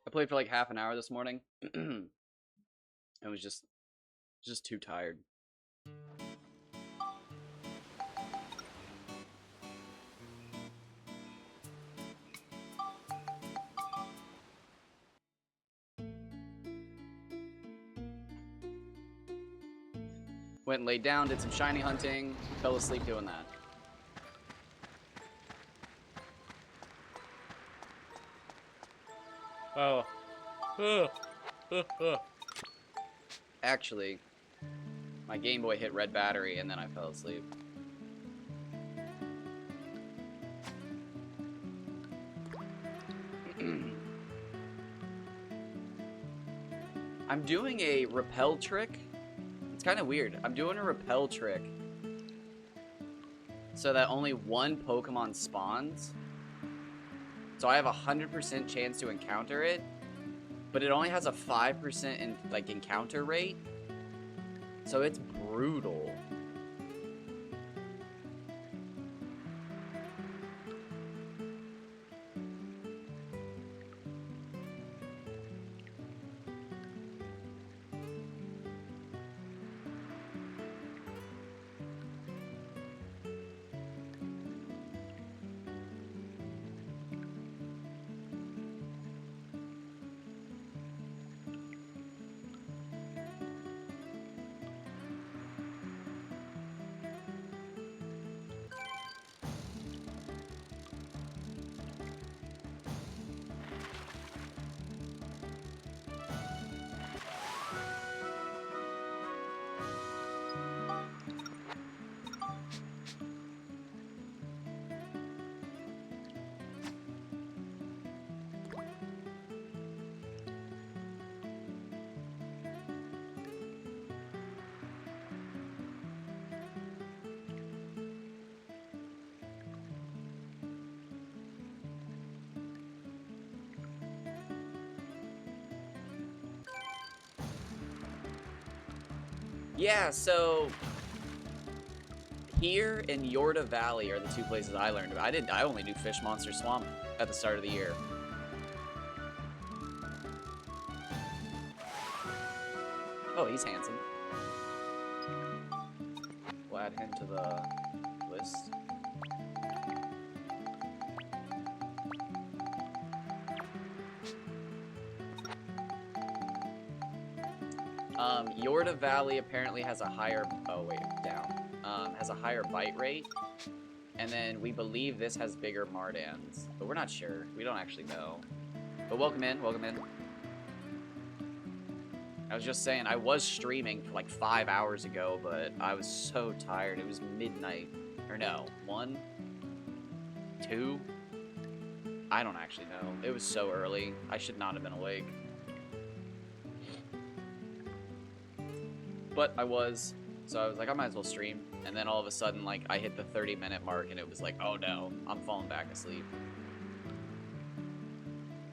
I played for like half an hour this morning. I was just too tired. Went and laid down, did some shiny hunting, fell asleep doing that. Oh. Actually, my Game Boy hit red battery and then I fell asleep. I'm doing a repel trick. It's kind of weird. I'm doing a repel trick so that only one Pokemon spawns. So I have a 100% chance to encounter it, but it only has a 5% encounter rate. So it's brutal. Yeah, so here and Yorta Valley are the two places I learned about. I only knew Fish Monster Swamp at the start of the year. Oh, he's handsome. We'll add him to the list. Yorta Valley apparently has a higher, has a higher bite rate. And then we believe this has bigger Mardans, but we're not sure. We don't actually know. But welcome in, welcome in. I was just saying, I was streaming for like 5 hours ago, but I was so tired. It was midnight. Or no, 1? 2? I don't actually know. It was so early. I should not have been awake. But I was, so I was like, I might as well stream. And then all of a sudden, like, I hit the 30-minute mark, and it was like, oh no, I'm falling back asleep.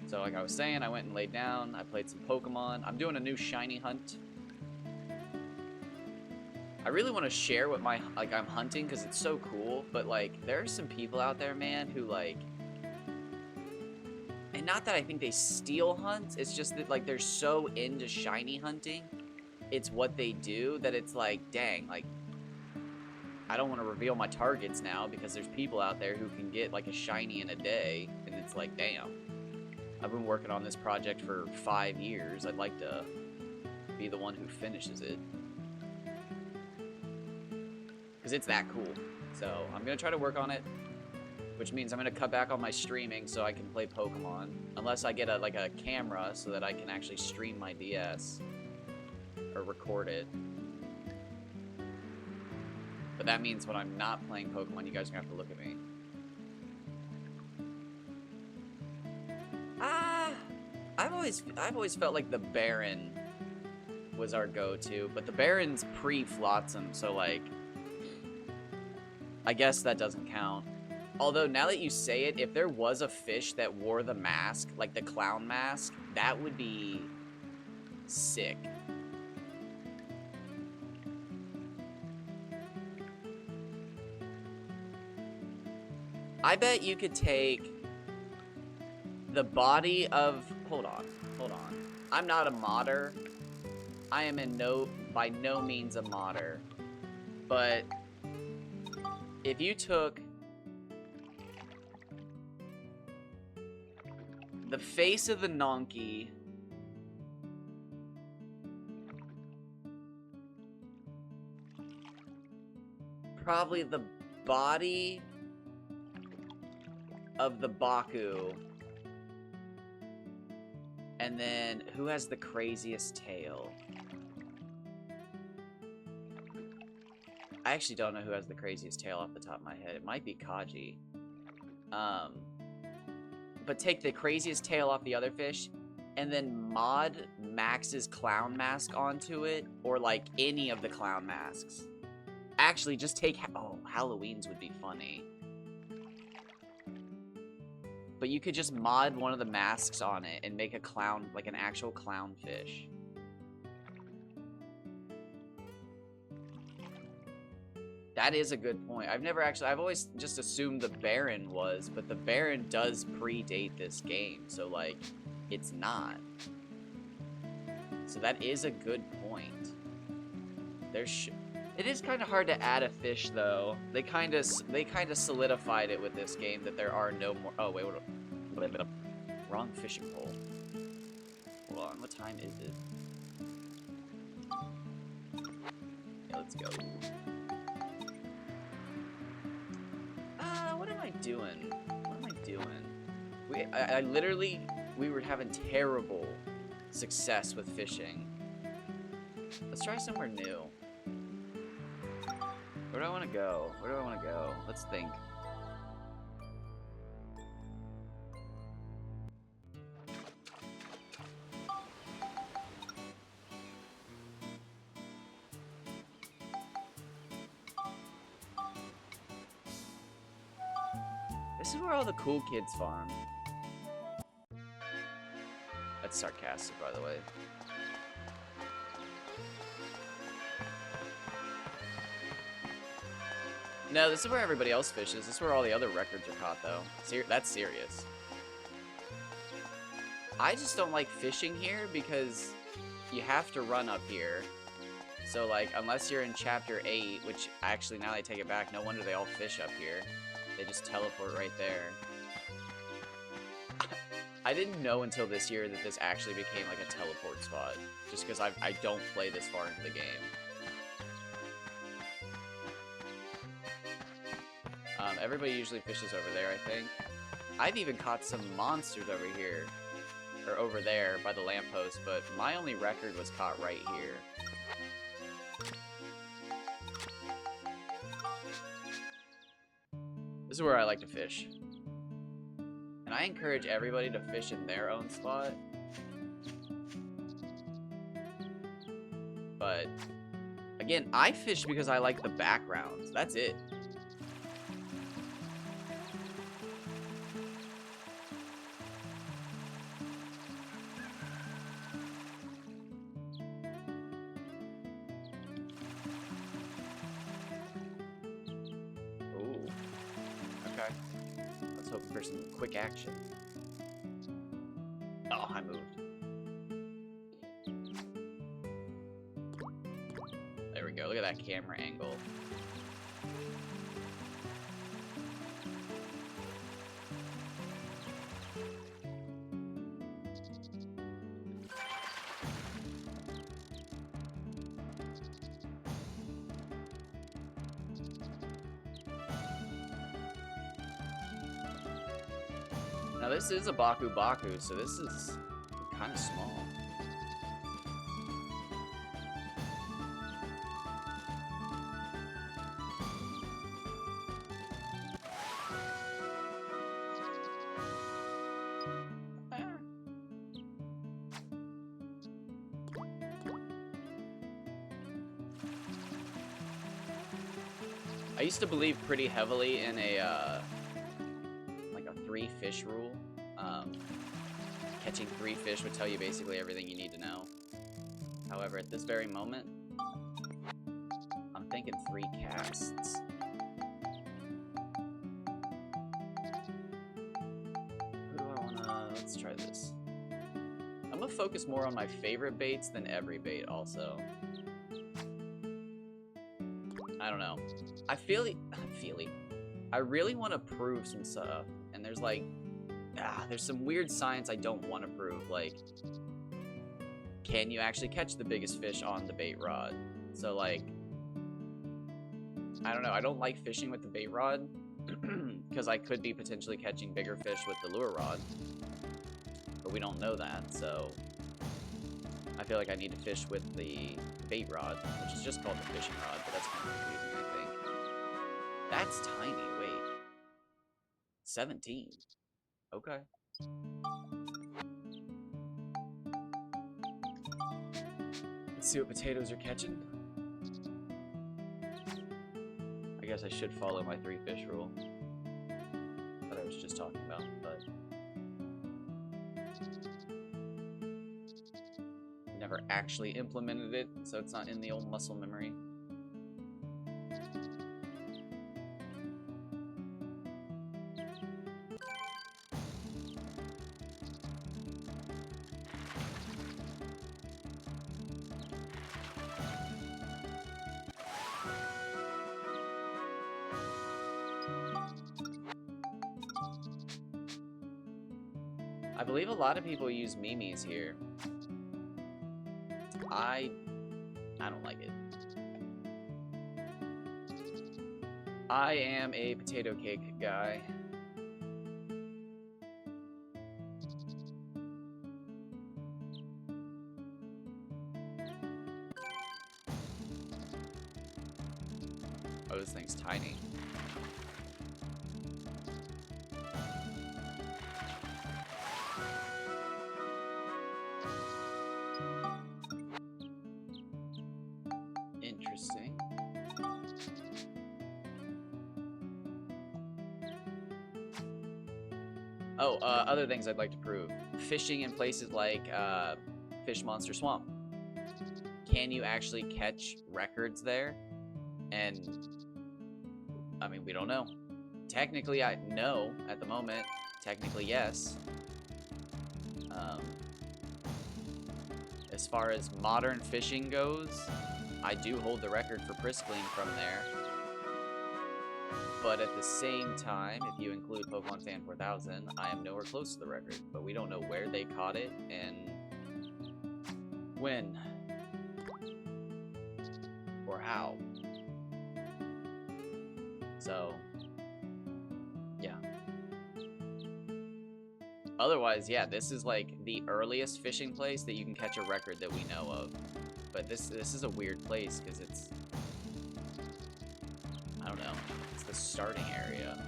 So like I was saying, I went and laid down. I played some Pokemon. I'm doing a new shiny hunt. I really want to share what I'm hunting because it's so cool. But like, there are some people out there, man, who like, and not that I think they steal hunts. It's just that like they're so into shiny hunting. It's what they do that it's like, dang, like, I don't want to reveal my targets now because there's people out there who can get like a shiny in a day, and it's like, damn, I've been working on this project for 5 years. I'd like to be the one who finishes it because it's that cool. So I'm gonna try to work on it, which means I'm gonna cut back on my streaming so I can play Pokemon, unless I get a camera so that I can actually stream my DS. Or record it. But that means when I'm not playing Pokemon, you guys are gonna have to look at me. I've always felt like the Baron was our go-to, but the Baron's pre-Flotsam, so like, I guess that doesn't count. Although now that you say it, if there was a fish that wore the mask, like the clown mask, that would be sick. I bet you could take the body of... Hold on. I'm not a modder. I am by no means a modder. But if you took the face of the Nonky, probably the body of the Baku, and then who has the craziest tail? I actually don't know who has the craziest tail off the top of my head. It might be Kaji. But take the craziest tail off the other fish, and then mod Max's clown mask onto it, or like any of the clown masks. Actually, just take... Oh, Halloween's would be funny. But you could just mod one of the masks on it and make a clown, like an actual clown fish. That is a good point. I've always just assumed the Baron was, but the Baron does predate this game, so like, it's not. So that is a good point. It is kind of hard to add a fish though. They kind of solidified it with this game that there are no more. Oh wait, wrong fishing pole. Hold on, what time is it? Yeah, let's go. What am I doing? What am I doing? I literally, we were having terrible success with fishing. Let's try somewhere new. Where do I want to go? Where do I want to go? Let's think. This is where all the cool kids farm. That's sarcastic, by the way. No, this is where everybody else fishes. This is where all the other records are caught, though. That's serious. I just don't like fishing here because you have to run up here. So, like, unless you're in Chapter 8, which actually, now that I take it back, no wonder they all fish up here. They just teleport right there. I didn't know until this year that this actually became like a teleport spot. Just because I don't play this far into the game. Everybody usually fishes over there, I think. I've even caught some monsters over here. Or over there by the lamppost, but my only record was caught right here. This is where I like to fish. And I encourage everybody to fish in their own spot. But, again, I fish because I like the backgrounds. That's it. For some quick action. Oh, I moved. There we go. Look at that camera angle. Now this is a Baku Baku, so this is kind of small. I used to believe pretty heavily in a 3 fish rule. Catching 3 fish would tell you basically everything you need to know. However, at this very moment, I'm thinking 3 casts. Who do I wanna... Let's try this. I'm a focus more on my favorite baits than every bait also. I don't know. I really want to prove some stuff, and there's like, there's some weird science I don't want to prove, like, can you actually catch the biggest fish on the bait rod? So like, I don't know, I don't like fishing with the bait rod, because I could be potentially catching bigger fish with the lure rod, but we don't know that, so I feel like I need to fish with the bait rod, which is just called the fishing rod, but that's kind of confusing, I think. That's tiny, wait. 17. Okay. Let's see what potatoes are catching. I guess I should follow my 3 fish rule that I was just talking about, but never actually implemented it, so it's not in the old muscle memory. I believe a lot of people use Mimi's here. I don't like it. I am a potato cake guy. Oh, this thing's tiny. Interesting. Oh, other things I'd like to prove. Fishing in places like Fish Monster Swamp. Can you actually catch records there? And, I mean, we don't know. Technically, I know at the moment. Technically, yes. As far as modern fishing goes, I do hold the record for Priskling from there. But at the same time, if you include Pokemon Fan 4000, I am nowhere close to the record. But we don't know where they caught it and when or how. So, yeah. Otherwise, yeah, this is like the earliest fishing place that you can catch a record that we know of. But this is a weird place because it's, I don't know, it's the starting area.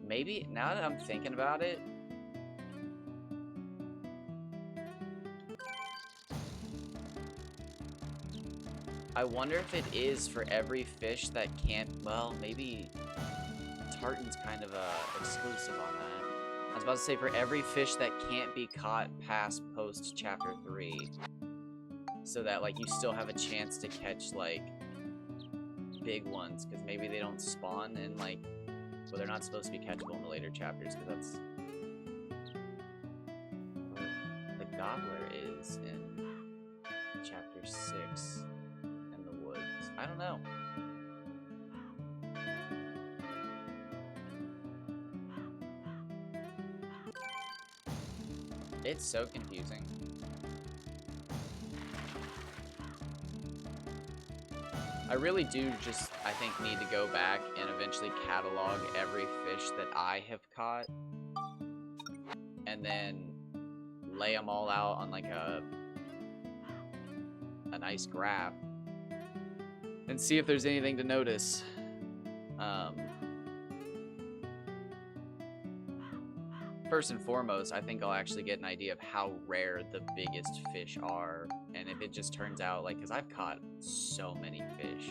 Maybe, now that I'm thinking about it, I wonder if it is for every fish that can't, well, maybe Tartan's kind of exclusive on that. I was about to say for every fish that can't be caught past post chapter 3. So that, like, you still have a chance to catch, like, big ones, because maybe they don't spawn in, like, well, they're not supposed to be catchable in the later chapters, because that's... The Gobbler is in chapter 6 in the woods. I don't know. It's so confusing. I really do just, I think, need to go back and eventually catalog every fish that I have caught. And then lay them all out on, like, a nice graph. And see if there's anything to notice. first and foremost, I think I'll actually get an idea of how rare the biggest fish are. And if it just turns out, like, because I've caught so many fish,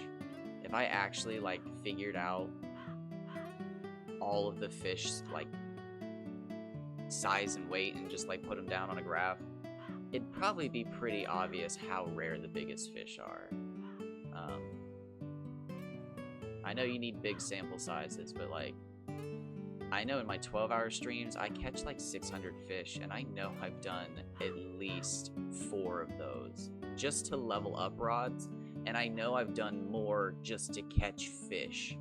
if I actually, like, figured out all of the fish, like, size and weight and just, like, put them down on a graph, it'd probably be pretty obvious how rare the biggest fish are. I know you need big sample sizes, but, like, I know in my 12-hour streams, I catch like 600 fish, and I know I've done at least 4 of those just to level up rods, and I know I've done more just to catch fish.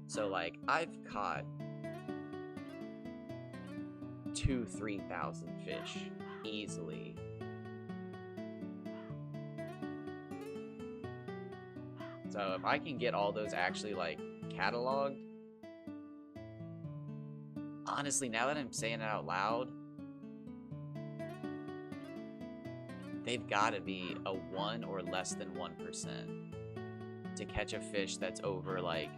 So, like, I've caught 2,000-3,000 fish easily. So if I can get all those actually, like, cataloged, honestly, now that I'm saying it out loud, they've got to be a 1 or less than 1% to catch a fish that's over, like,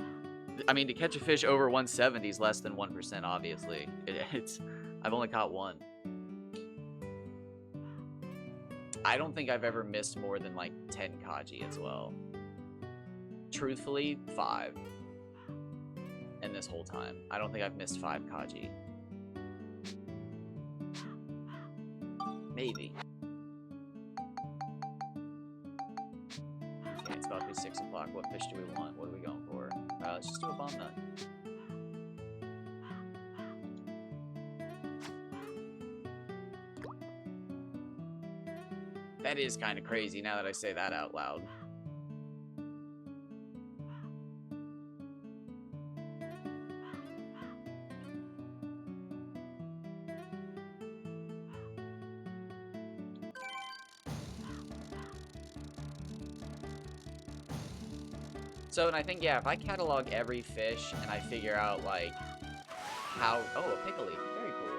I mean, to catch a fish over 170 is less than 1%, obviously. I've only caught 1. I don't think I've ever missed more than, like, 10 kaji as well. Truthfully, 5. In this whole time. I don't think I've missed 5 kaji. Maybe. Okay, it's about to be 6 o'clock. What fish do we want? What are we going for? Let's just do a bomb nut. That is kind of crazy now that I say that out loud. So, and I think, yeah, if I catalog every fish and I figure out, like, how... Oh, a pickle. Very cool.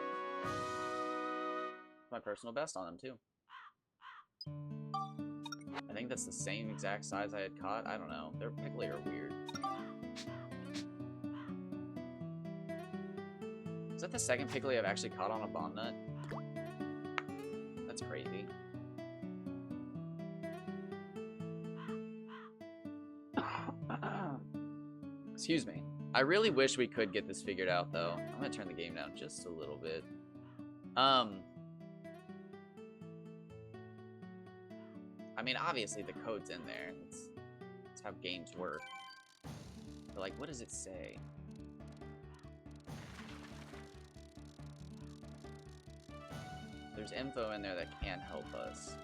My personal best on them, too. I think that's the same exact size I had caught. I don't know. Their pickle are weird. Is that the second pickle I've actually caught on a bomb nut? That's crazy. Excuse me. I really wish we could get this figured out, though. I'm gonna turn the game down just a little bit. I mean, obviously the code's in there. That's how games work. But, like, what does it say? There's info in there that can help us.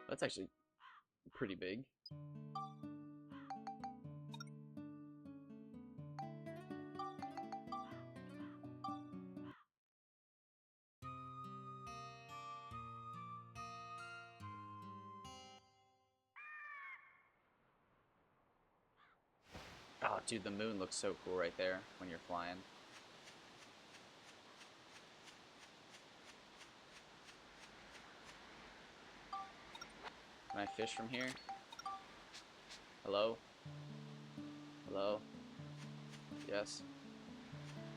That's actually pretty big. Oh, dude, the moon looks so cool right there when you're flying. Can I fish from here? Hello? Hello? Yes?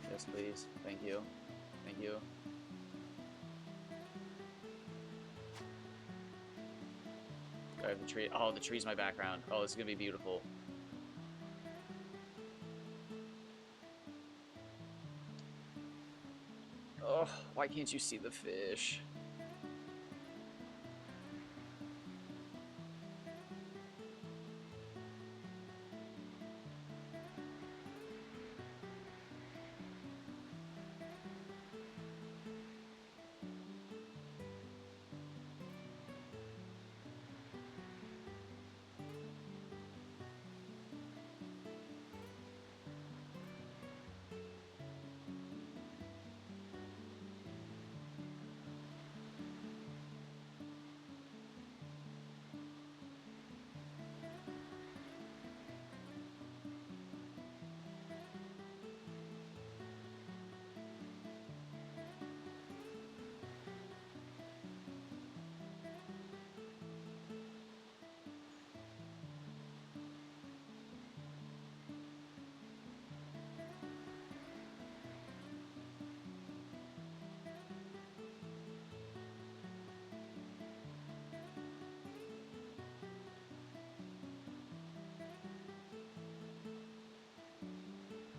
Yes, please. Thank you. Thank you. Do I have the tree? Oh, the tree's my background. Oh, this is gonna be beautiful. Oh, why can't you see the fish?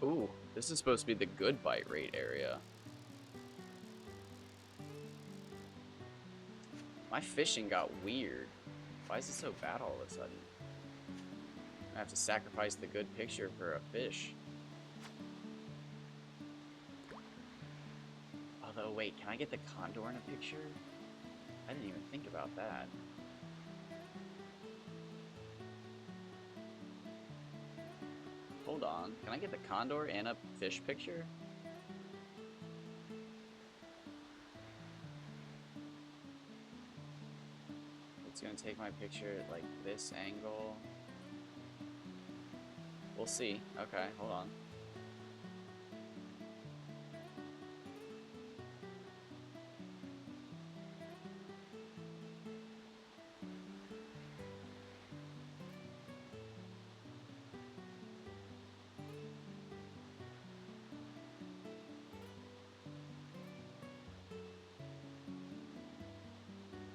Ooh, this is supposed to be the good bite rate area. My fishing got weird. Why is it so bad all of a sudden? I have to sacrifice the good picture for a fish. Although, wait, can I get the condor in a picture? I didn't even think about that. Hold on. Can I get the condor in a fish picture? It's gonna take my picture at like this angle. We'll see. Okay, hold on.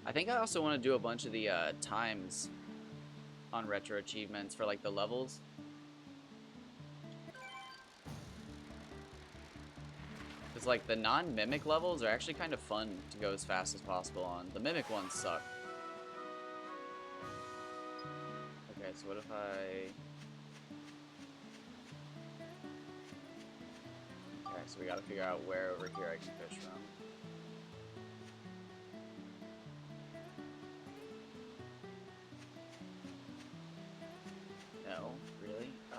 I think I also want to do a bunch of the times on retro achievements for like the levels. Because like the non-mimic levels are actually kind of fun to go as fast as possible on. The mimic ones suck. Okay, so what if I... Okay, so we gotta figure out where over here I can fish from. No, really? Ah.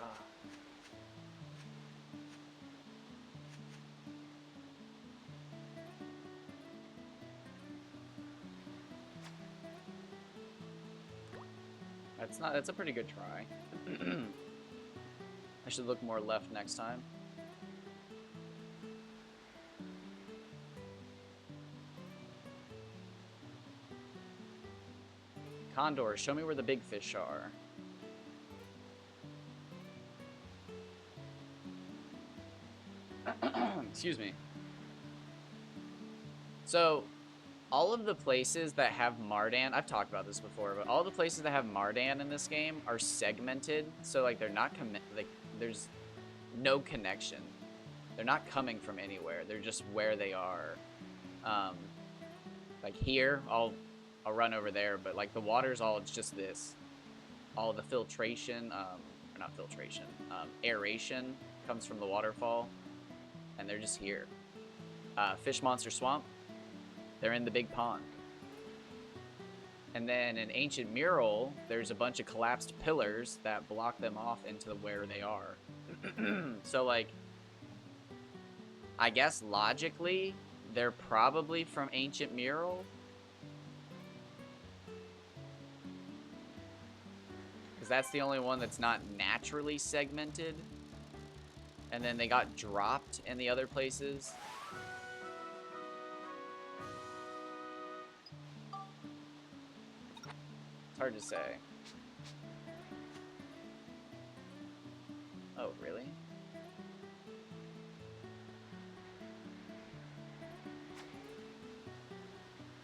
That's a pretty good try. I should look more left next time. Condor, show me where the big fish are. Excuse me. So, all of the places that have Mardan, I've talked about this before, but all the places that have Mardan in this game are segmented, so like they're not like there's no connection. They're not coming from anywhere. They're just where they are. Like here, I'll run over there, but like the water's all it's just this. All the filtration, or not filtration, aeration comes from the waterfall, and they're just here. Fish Monster Swamp. They're in the big pond. And then in Ancient Mural, there's a bunch of collapsed pillars that block them off into where they are. So, like, I guess logically, they're probably from Ancient Mural. Because that's the only one that's not naturally segmented. And then they got dropped in the other places. It's hard to say. Oh, really?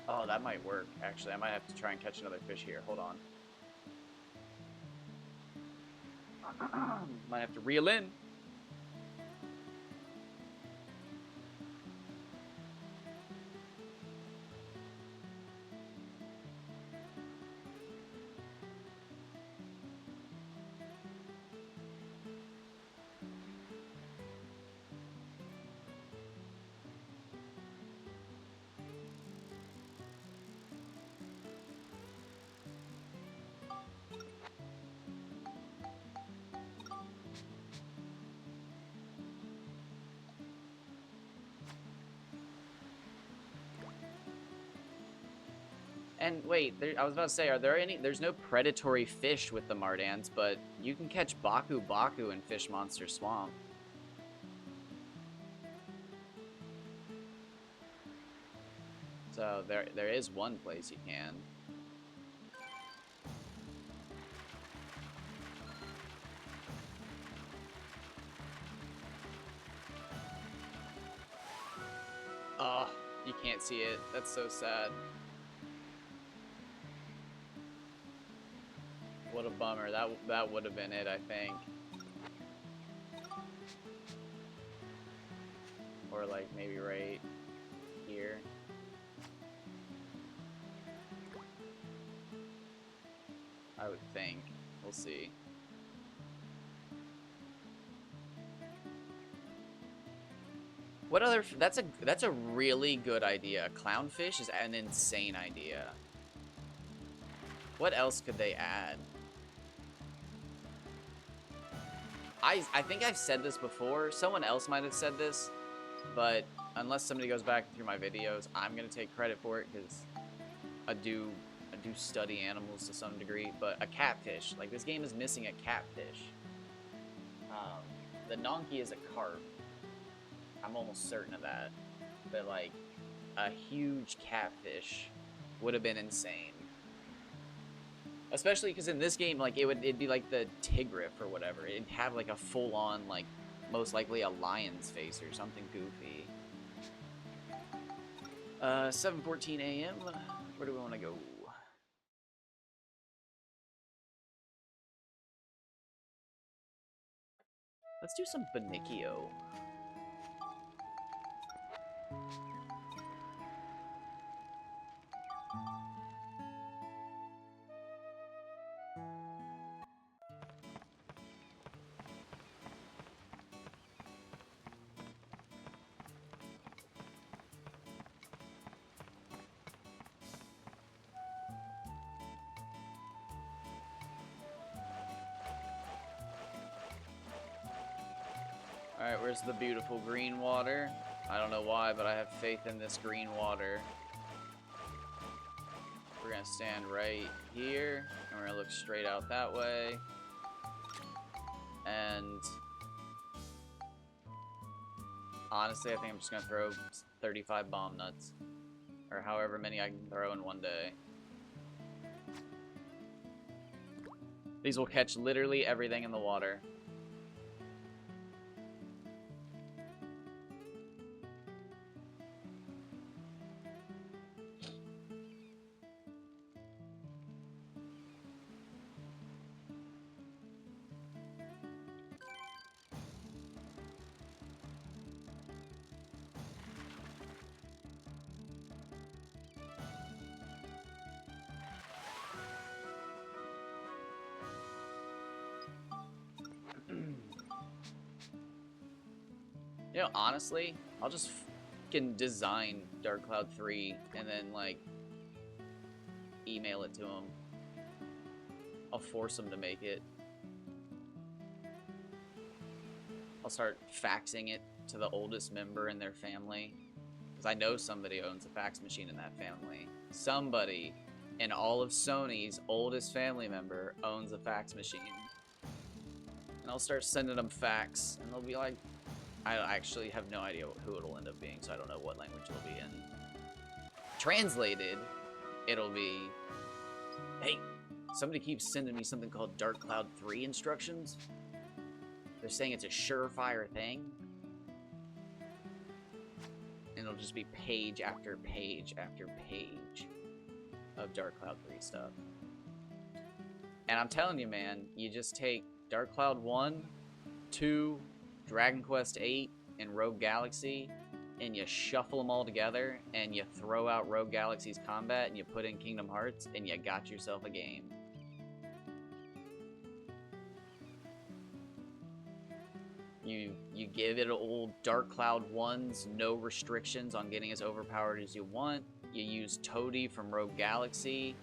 Oh, that might work, actually. I might have to try and catch another fish here. Hold on. Might have to reel in. And wait, I was about to say, are there any... There's no predatory fish with the Mardans, but you can catch Baku Baku in Fish Monster Swamp. So there is one place you can. Oh, you can't see it. That's so sad. What a bummer. That would have been it, I think. or like maybe right here. I would think. We'll see. What other? That's a really good idea. Clownfish is an insane idea. What else could they add? I think I've said this before. Someone else might have said this, but unless somebody goes back through my videos, I'm gonna take credit for it because I do study animals to some degree. But a catfish, like this game is missing a catfish. The Nonkey is a carp. I'm almost certain of that. But like a huge catfish would have been insane. Especially because in this game, like it'd be like the Tigriff or whatever. It'd have like a full-on, like most likely a lion's face or something goofy. 7:14 a.m. Where do we want to go? Let's do some Banicchio. Alright, where's the beautiful green water? I don't know why, but I have faith in this green water. We're gonna stand right here, and we're gonna look straight out that way. And honestly, I think I'm just gonna throw 35 bomb nuts. Or however many I can throw in one day. These will catch literally everything in the water. You know, honestly, I'll just fucking design Dark Cloud 3 and then, like, email it to them. I'll force them to make it. I'll start faxing it to the oldest member in their family. Because I know somebody owns a fax machine in that family. Somebody in all of Sony's oldest family member owns a fax machine. And I'll start sending them fax, and they'll be like, I actually have no idea who it'll end up being, so I don't know what language it'll be in. Translated, it'll be, hey, somebody keeps sending me something called Dark Cloud 3 instructions. They're saying it's a surefire thing. And it'll just be page after page after page of Dark Cloud 3 stuff. And I'm telling you, man, you just take Dark Cloud 1, 2, Dragon Quest 8, and Rogue Galaxy, and you shuffle them all together, and you throw out Rogue Galaxy's combat, and you put in Kingdom Hearts, and you got yourself a game. You give it old Dark Cloud 1's no restrictions on getting as overpowered as you want. You use Toadie from Rogue Galaxy.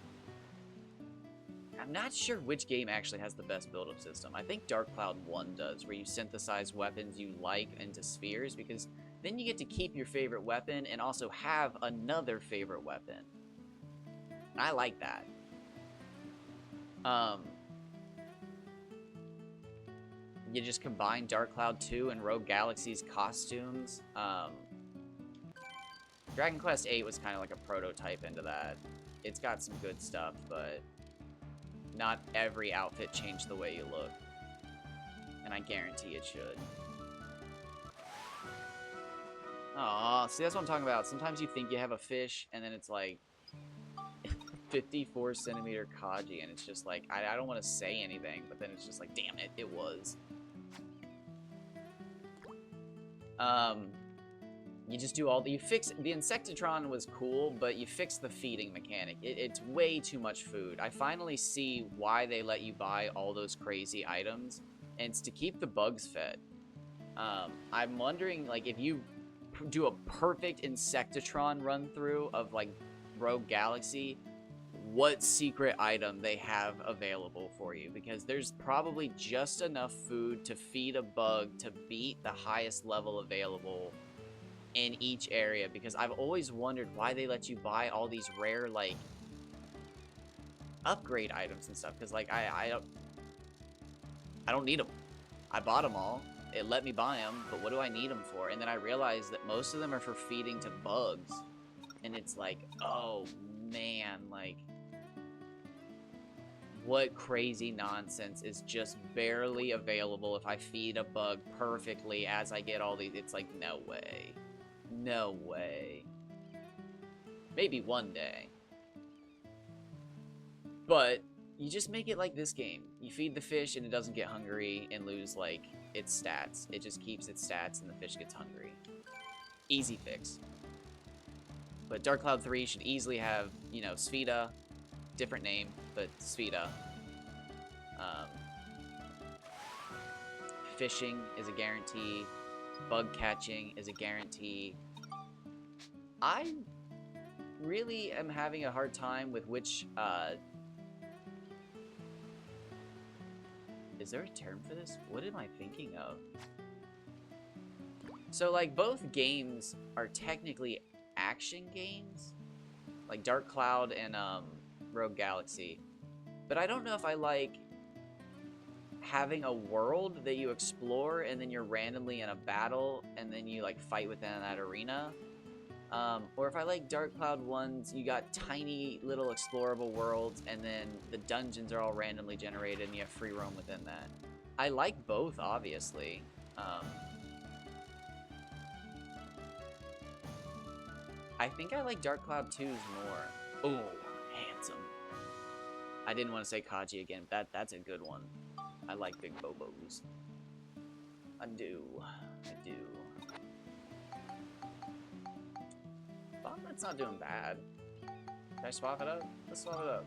I'm not sure which game actually has the best build-up system. I think Dark Cloud 1 does, where you synthesize weapons you like into spheres, because then you get to keep your favorite weapon and also have another favorite weapon. And I like that. You just combine Dark Cloud 2 and Rogue Galaxy's costumes. Dragon Quest 8 was kind of like a prototype into that. It's got some good stuff, but not every outfit changed the way you look. And I guarantee it should. Aw, see, that's what I'm talking about. Sometimes you think you have a fish, and then it's like 54 centimeter Kaji, and it's just like, I don't want to say anything, but then it's just like, damn it, it was. You just do all the, you fix, the Insectatron was cool, but you fix the feeding mechanic. It's way too much food. I finally see why they let you buy all those crazy items, and it's to keep the bugs fed. I'm wondering, like, if you do a perfect Insectatron run through of like Rogue Galaxy, what secret item they have available for you, because there's probably just enough food to feed a bug to beat the highest level available in each area, because I've always wondered why they let you buy all these rare, like, upgrade items and stuff, because, like, I don't need them. I bought them all. It let me buy them, but what do I need them for? And then I realized that most of them are for feeding to bugs, and it's like, oh, man, like, what crazy nonsense is just barely available if I feed a bug perfectly as I get all these. It's like, no way. No way. Maybe one day. But you just make it like this game. You feed the fish and it doesn't get hungry and lose, like, its stats. It just keeps its stats and the fish gets hungry. Easy fix. But Dark Cloud 3 should easily have, you know, Sphida. Different name, but Sphida. Fishing is a guarantee. Bug catching is a guarantee. I really am having a hard time with which, is there a term for this? What am I thinking of? So, like, both games are technically action games. Like Dark Cloud and, Rogue Galaxy. But I don't know if I like having a world that you explore and then you're randomly in a battle and then you like fight within that arena. Or if I like Dark Cloud ones, you got tiny little explorable worlds and then the dungeons are all randomly generated and you have free roam within that. I like both, obviously. I think I like Dark Cloud 2's more. Oh, handsome. I didn't want to say Kaji again. That's a good one. I like big bobos. I do. Well, that's not doing bad. Can I swap it up? Let's swap it up.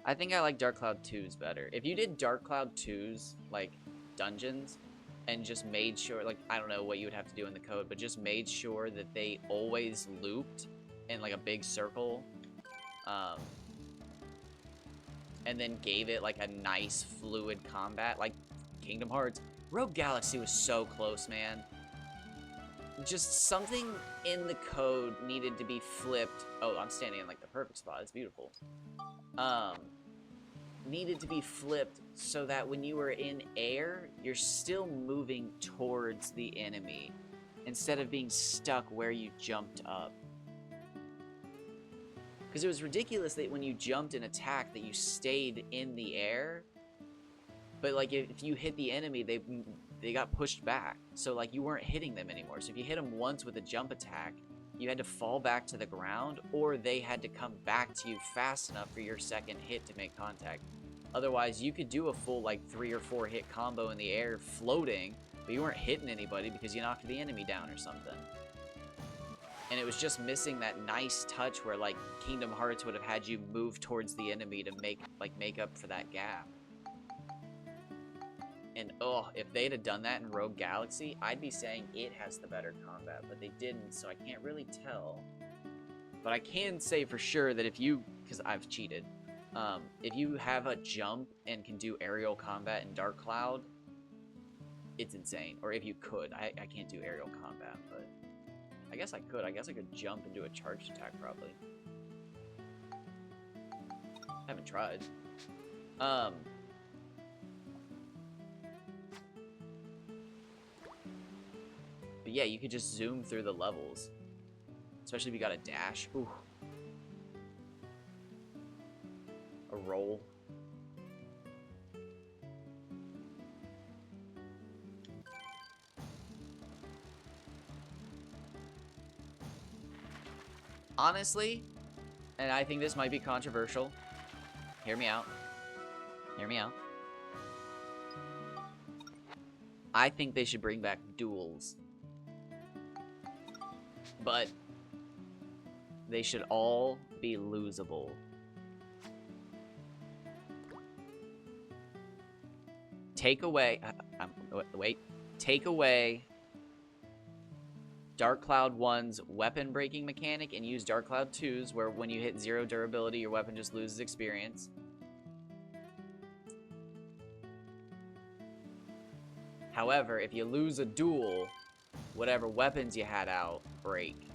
I think I like Dark Cloud 2's better. If you did Dark Cloud 2's, like, dungeons, and just made sure, like, I don't know what you would have to do in the code, but just made sure that they always looped in, like, a big circle, and then gave it, like, a nice, fluid combat, like Kingdom Hearts. Rogue Galaxy was so close, man. Just something in the code needed to be flipped. Oh, I'm standing in, like, the perfect spot. It's beautiful. Needed to be flipped so that when you were in air, you're still moving towards the enemy instead of being stuck where you jumped up. Because it was ridiculous that when you jumped and attacked that you stayed in the air, but like if you hit the enemy, they got pushed back. So like you weren't hitting them anymore. So if you hit them once with a jump attack, you had to fall back to the ground, or they had to come back to you fast enough for your second hit to make contact. Otherwise, you could do a full, like, 3 or 4 hit combo in the air floating, but you weren't hitting anybody because you knocked the enemy down or something. And it was just missing that nice touch where, like, Kingdom Hearts would have had you move towards the enemy to make up for that gap. And, oh, if they'd have done that in Rogue Galaxy, I'd be saying it has the better combat, but they didn't, so I can't really tell. But I can say for sure that if you, because I've cheated, if you have a jump and can do aerial combat in Dark Cloud, it's insane. Or if you could. I can't do aerial combat, but I guess I could. I guess I could jump and do a charged attack, probably. Haven't tried. But yeah, you could just zoom through the levels. Especially if you got a dash. Ooh. A roll. Honestly, and I think this might be controversial. Hear me out. Hear me out. I think they should bring back duels. But they should all be losable. Take away... wait. Take away Dark Cloud 1's weapon breaking mechanic and use Dark Cloud 2's, where when you hit 0 durability, your weapon just loses experience. However, if you lose a duel, whatever weapons you had out break.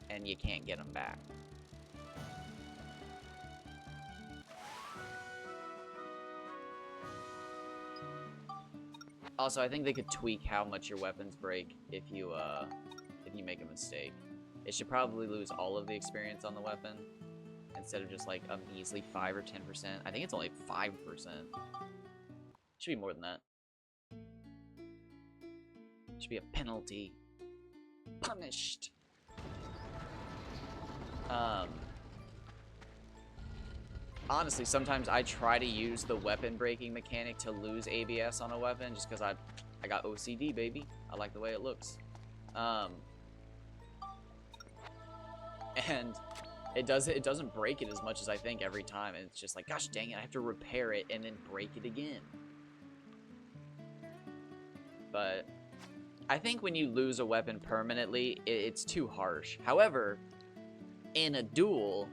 And you can't get them back. Also, I think they could tweak how much your weapons break if you make a mistake. It should probably lose all of the experience on the weapon instead of just like a measly 5 or 10%. I think it's only 5%. Should be more than that. Should be a penalty. Punished. Honestly, sometimes I try to use the weapon breaking mechanic to lose ABS on a weapon just because I got OCD, baby. I like the way it looks. And it doesn't break it as much as I think every time, and it's just like, gosh dang it, I have to repair it and then break it again. But I think when you lose a weapon permanently, it's too harsh. However, in a duel,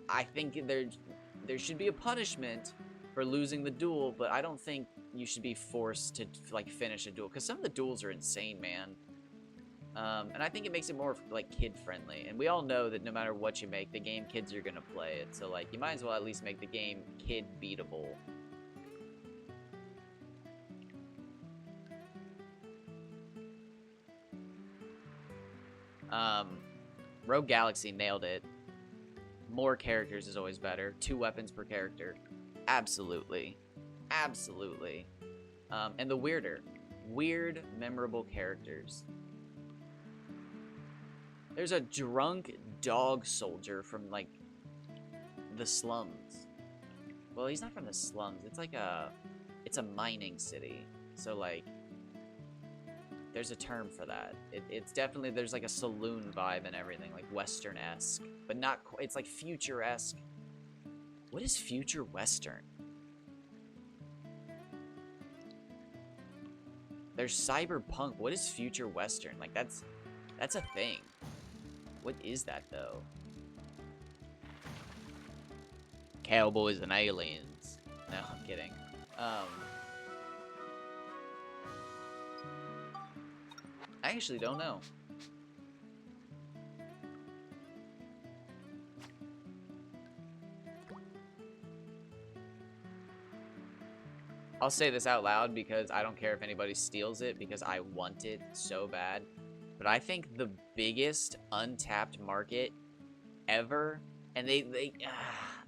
I think there should be a punishment for losing the duel, but I don't think you should be forced to like finish a duel, because some of the duels are insane, man. And I think it makes it more like kid friendly, and we all know that no matter what you make the game, kids are gonna play it, so like you might as well at least make the game kid beatable. Rogue Galaxy nailed it. More characters is always better. 2 weapons per character. Absolutely. Absolutely. And the weirder. Weird, memorable characters. There's a drunk dog soldier from, like, the slums. Well, he's not from the slums. It's like it's a mining city. So, like, there's a term for that. It's definitely, there's like a saloon vibe and everything, like Western-esque, but not, it's like future-esque. What is future Western? There's cyberpunk. What is future Western? Like, that's a thing. What is that, though? Cowboys and aliens. No, I'm kidding. I actually don't know. I'll say this out loud because I don't care if anybody steals it because I want it so bad. But I think the biggest untapped market ever, and and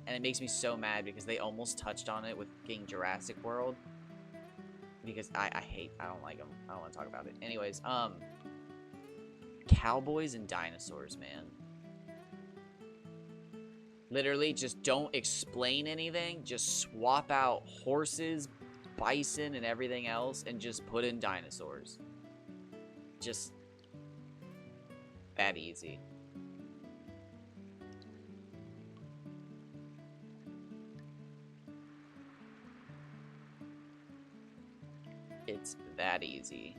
it makes me so mad because they almost touched on it with King Jurassic World. Because I don't like them. I don't want to talk about it. Anyways, cowboys and dinosaurs, man. Literally, just don't explain anything. Just swap out horses, bison, and everything else, and just put in dinosaurs. Just that easy. It's that easy.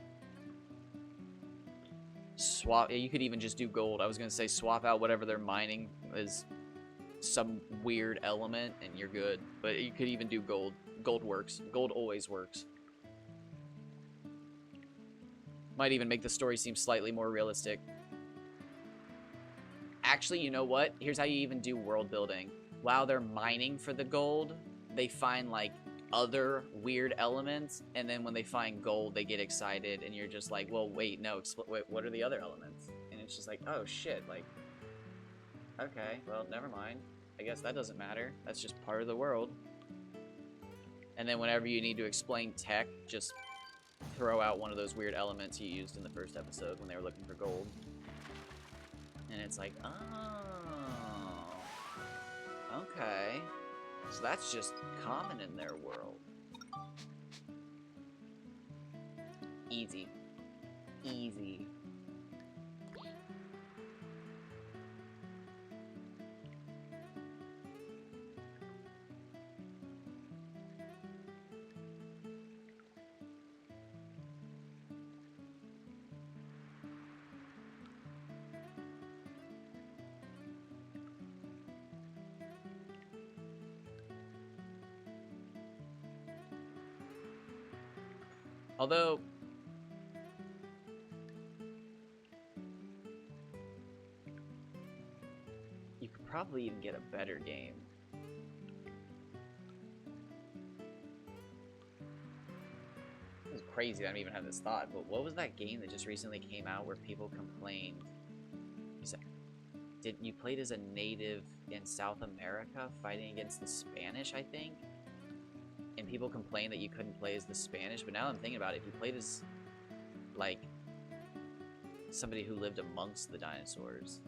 Swap. You could even just do gold. I was gonna say swap out whatever they're mining as some weird element, and you're good. But you could even do gold. Gold works. Gold always works. Might even make the story seem slightly more realistic. Actually, you know what? Here's how you even do world building. While they're mining for the gold, they find like other weird elements, and then when they find gold, they get excited, and you're just like, well, wait, no, wait, what are the other elements? And it's just like, oh shit, like, okay, well, never mind. I guess that doesn't matter. That's just part of the world. And then whenever you need to explain tech, just throw out one of those weird elements you used in the first episode when they were looking for gold. And it's like, oh, okay. So that's just common in their world. Easy. Easy. Although, you could probably even get a better game. It's crazy that I don't even have this thought, but what was that game that just recently came out where people complained? Did you played as a native in South America fighting against the Spanish, I think? And people complained that you couldn't play as the Spanish, but now I'm thinking about it, if you played as, like, somebody who lived amongst the dinosaurs,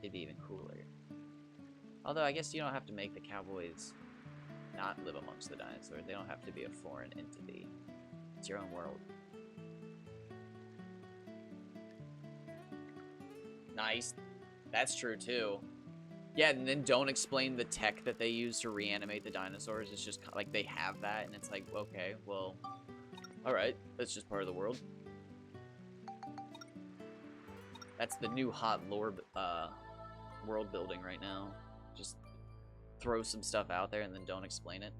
it'd be even cooler. Although, I guess you don't have to make the cowboys not live amongst the dinosaurs. They don't have to be a foreign entity. It's your own world. Nice. That's true, too. Yeah, and then don't explain the tech that they use to reanimate the dinosaurs. It's just like they have that, and it's like, okay, well, alright, that's just part of the world. That's the new hot lore, world building right now. Just throw some stuff out there and then don't explain it.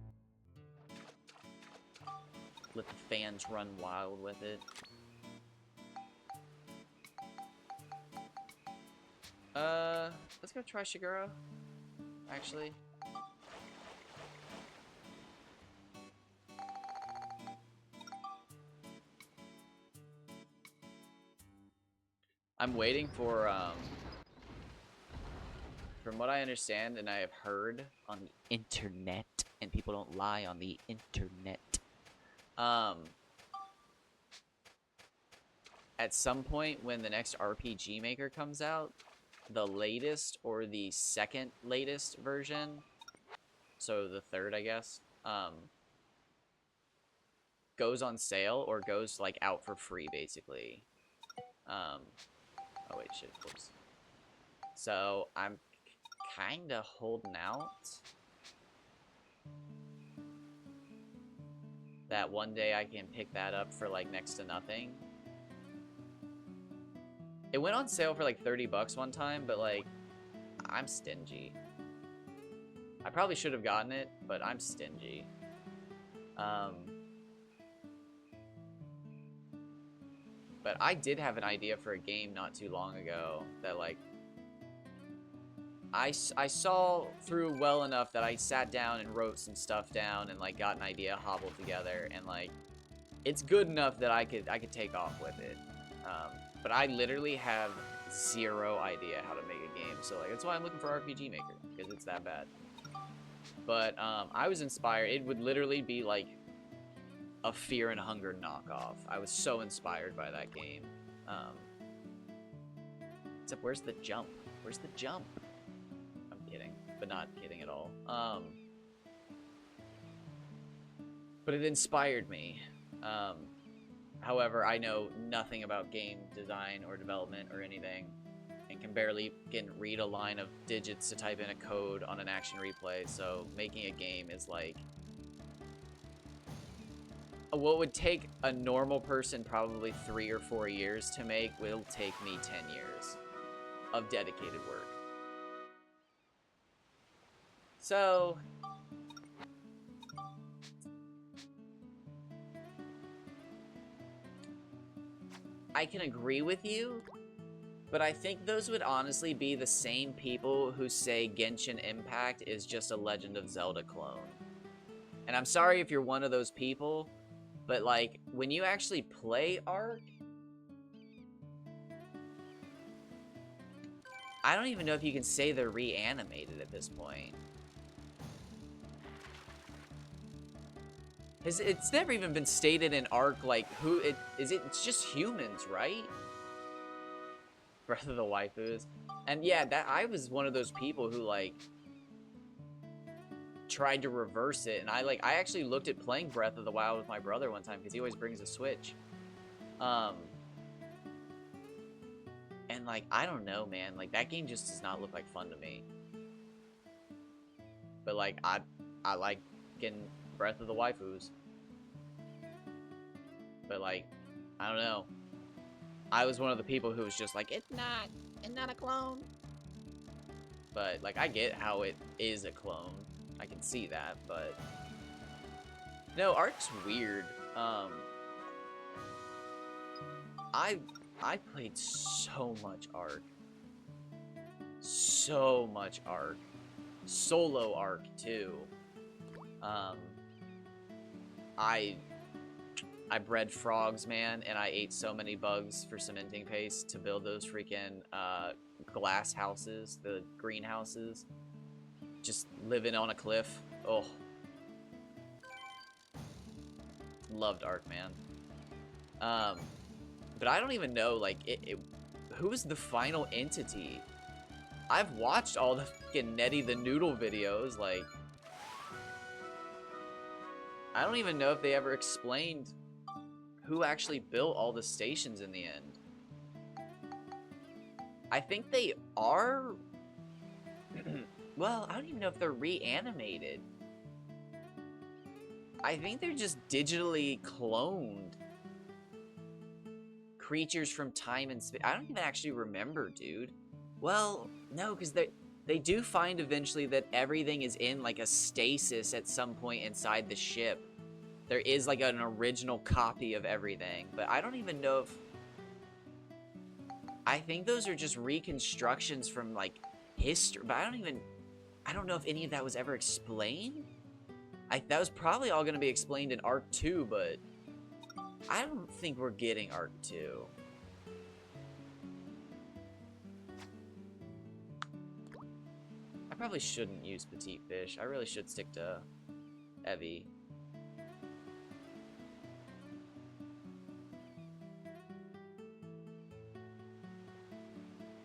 Let the fans run wild with it. Let's go try Shiguro, actually. I'm waiting for, from what I understand and I have heard on the internet, and people don't lie on the internet, at some point when the next RPG Maker comes out, the latest or the second latest version, so the third, I guess, goes on sale or goes, like, out for free, basically. Oh, wait, shit, whoops. So, I'm kinda holding out that one day I can pick that up for, like, next to nothing. It went on sale for like 30 bucks one time, but like, I'm stingy. I probably should have gotten it, but I'm stingy. But I did have an idea for a game not too long ago that like, I saw through well enough that I sat down and wrote some stuff down and like got an idea hobbled together, and like, it's good enough that I could take off with it. But I literally have zero idea how to make a game, so like that's why I'm looking for RPG Maker, because it's that bad. But I was inspired. It would literally be like a Fear and Hunger knockoff. I was so inspired by that game. Except where's the jump? Where's the jump? I'm kidding, but not kidding at all. But it inspired me. However, I know nothing about game design or development or anything, and can barely read a line of digits to type in a code on an action replay, so making a game is like... what would take a normal person probably 3 or 4 years to make will take me 10 years of dedicated work. So... I can agree with you, but I think those would honestly be the same people who say Genshin Impact is just a Legend of Zelda clone. And I'm sorry if you're one of those people, but like, when you actually play Ark, I don't even know if you can say they're reanimated at this point. It's never even been stated in Ark, like, who it is. It's just humans, right? Breath of the waifus. And yeah, that I was one of those people who, like, tried to reverse it, and I actually looked at playing Breath of the Wild with my brother one time because he always brings a Switch. And like, I don't know, man. Like, that game just does not look like fun to me. But like, I like getting Breath of the Waifus. But like, I don't know. I was one of the people who was just like, it's not a clone. But like, I get how it is a clone. I can see that, but no, Ark's weird. I played so much Ark. So much Ark. Solo Ark too. I bred frogs, man, and I ate so many bugs for cementing paste to build those freaking glass houses, the greenhouses. Just living on a cliff. Oh. Loved Ark, man. But I don't even know, like, who's the final entity? I've watched all the fucking Nettie the Noodle videos, like... I don't even know if they ever explained who actually built all the stations in the end. I think they are... Well, I don't even know if they're reanimated. I think they're just digitally cloned creatures from time and space. I don't even actually remember, dude. Well, no, because they do find eventually that everything is in like a stasis at some point inside the ship. There is like an original copy of everything, but I don't even know if... I think those are just reconstructions from like history, but I don't know if any of that was ever explained. That was probably all going to be explained in Ark 2, but I don't think we're getting Ark 2. I probably shouldn't use Petite Fish. I really should stick to Evie.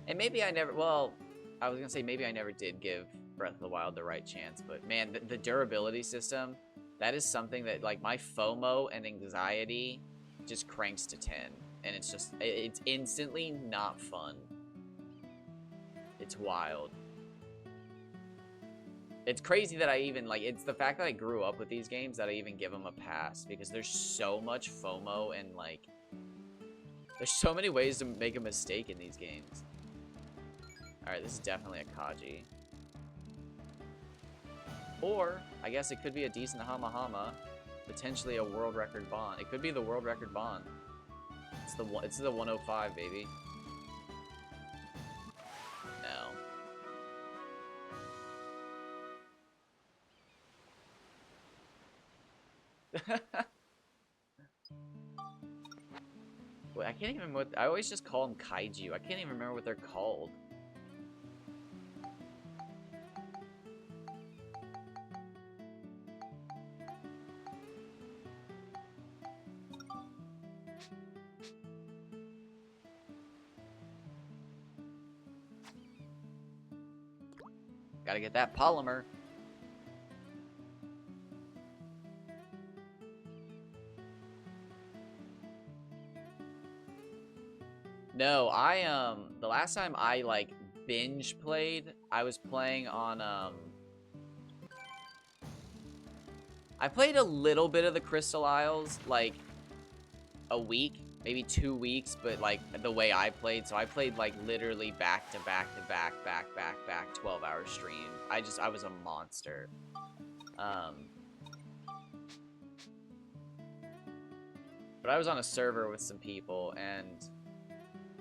And maybe I never... Well, I was going to say maybe I never did give Breath of the Wild the right chance, but man, the durability system, that is something that, like, my FOMO and anxiety just cranks to 10, and it's just, it's instantly not fun. It's wild. It's crazy that I even, like, it's the fact that I grew up with these games that I even give them a pass, because there's so much FOMO and, like, there's so many ways to make a mistake in these games. Alright, this is definitely a Kaji. Or, I guess it could be a decent Hama Hama. Potentially a world record bond. It could be the world record bond. It's the 105, baby. No. Wait, I can't even remember what... I always just call them Kaiju. I can't even remember what they're called. Gotta get that polymer. No, the last time I, like, binge played, I was playing on, I played a little bit of the Crystal Isles, like, a week, maybe 2 weeks, but, like, the way I played, so I played, like, literally back to back, 12-hour stream. I was a monster. But I was on a server with some people, and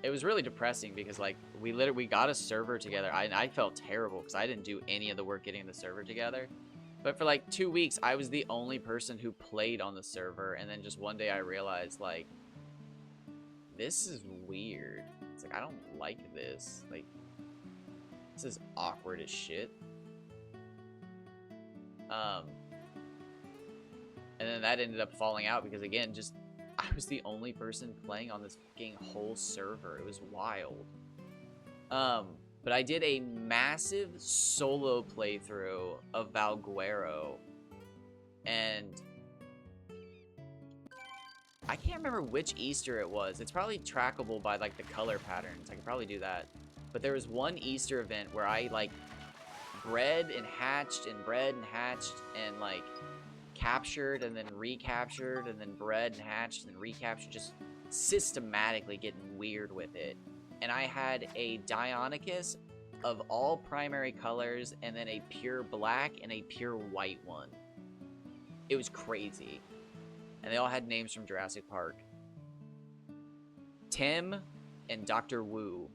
it was really depressing because, like, we got a server together. I felt terrible because I didn't do any of the work getting the server together. But for, like, 2 weeks, I was the only person who played on the server, and then just one day I realized, like, this is weird. It's like, I don't like this. Like, this is awkward as shit. And then that ended up falling out because, again, just... I was the only person playing on this fucking whole server. It was wild. But I did a massive solo playthrough of Valguero, and I can't remember which Easter it was. It's probably trackable by like the color patterns. I could probably do that. But there was one Easter event where I like bred and hatched and bred and hatched and like captured and then recaptured and then bred and hatched and recaptured, just systematically getting weird with it. And I had a Deinonychus of all primary colors and then a pure black and a pure white one. It was crazy. And they all had names from Jurassic Park. Tim and Dr. Wu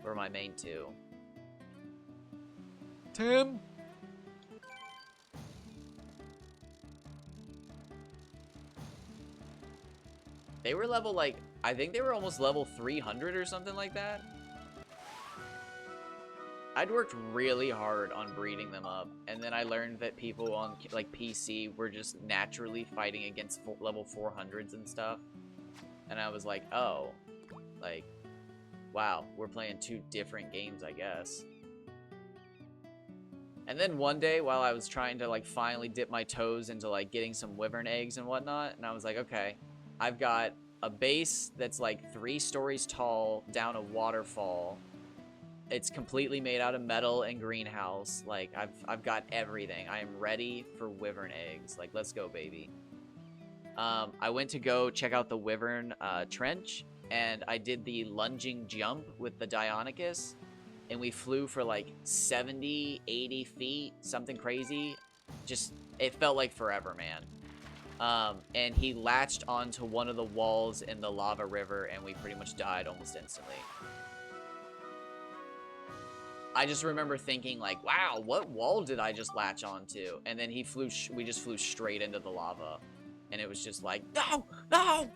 were my main two. Tim? They were level, like, I think they were almost level 300 or something like that. I'd worked really hard on breeding them up, and then I learned that people on, like, PC were just naturally fighting against level 400s and stuff. And I was like, oh, like, wow, we're playing two different games, I guess. And then one day, while I was trying to, like, finally dip my toes into, like, getting some wyvern eggs and whatnot, and I was like, okay, I've got a base that's, like, 3 stories tall down a waterfall. It's completely made out of metal and greenhouse. Like, I've got everything. I am ready for wyvern eggs. Like, let's go, baby. I went to go check out the wyvern trench, and I did the lunging jump with the Deinonychus, and we flew for like 70, 80 feet, something crazy. Just, it felt like forever, man. And he latched onto one of the walls in the lava river, and we pretty much died almost instantly. I just remember thinking, like, wow, what wall did I just latch onto? And then he flew, we just flew straight into the lava. And it was just like, no, no,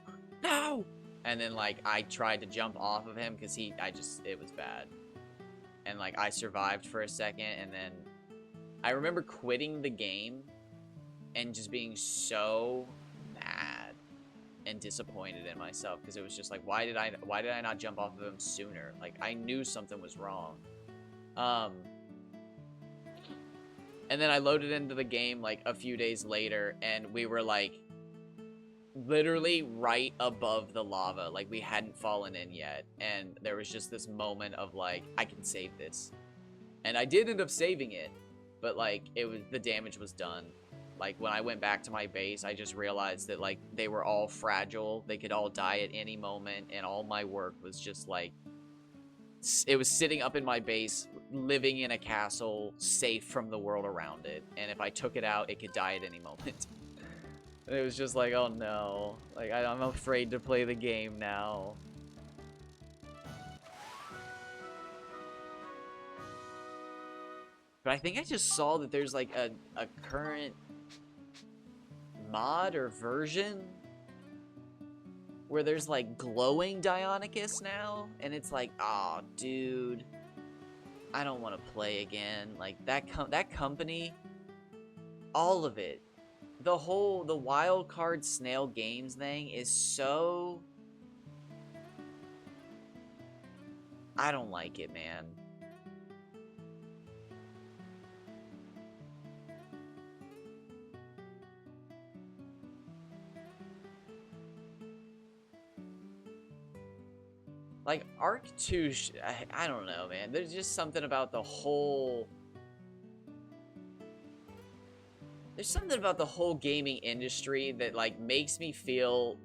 no. And then, like, I tried to jump off of him because it was bad. And, like, I survived for a second, and then I remember quitting the game and just being so mad and disappointed in myself because it was just like, why did I not jump off of him sooner? Like, I knew something was wrong. And then I loaded into the game like a few days later, and we were like literally right above the lava. Like, we hadn't fallen in yet, and there was just this moment of like, I can save this. And I did end up saving it, but like, the damage was done. Like, when I went back to my base, I just realized that like they were all fragile, they could all die at any moment, and all my work was just like, it was sitting up in my base, living in a castle, safe from the world around it. And if I took it out, it could die at any moment. And it was just like, oh no. Like, I'm afraid to play the game now. But I think I just saw that there's like a current mod or version where there's like glowing Deinonychus now, and it's like, oh, dude, I don't want to play again. Like, that company, all of it, the wild card snail games thing is so, I don't like it, man. Like, Arc 2, I don't know, man. There's just something about the whole... There's something about the whole gaming industry that, like, makes me feel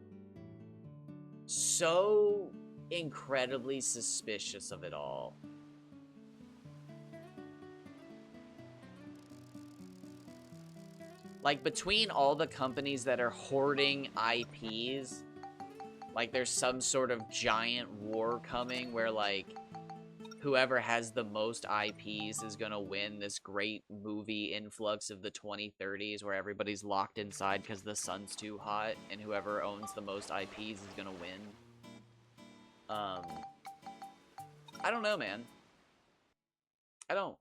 so incredibly suspicious of it all. Like, between all the companies that are hoarding IPs... Like, there's some sort of giant war coming where, like, whoever has the most IPs is gonna win this great movie influx of the 2030s where everybody's locked inside because the sun's too hot, and whoever owns the most IPs is gonna win. I don't know, man. I don't.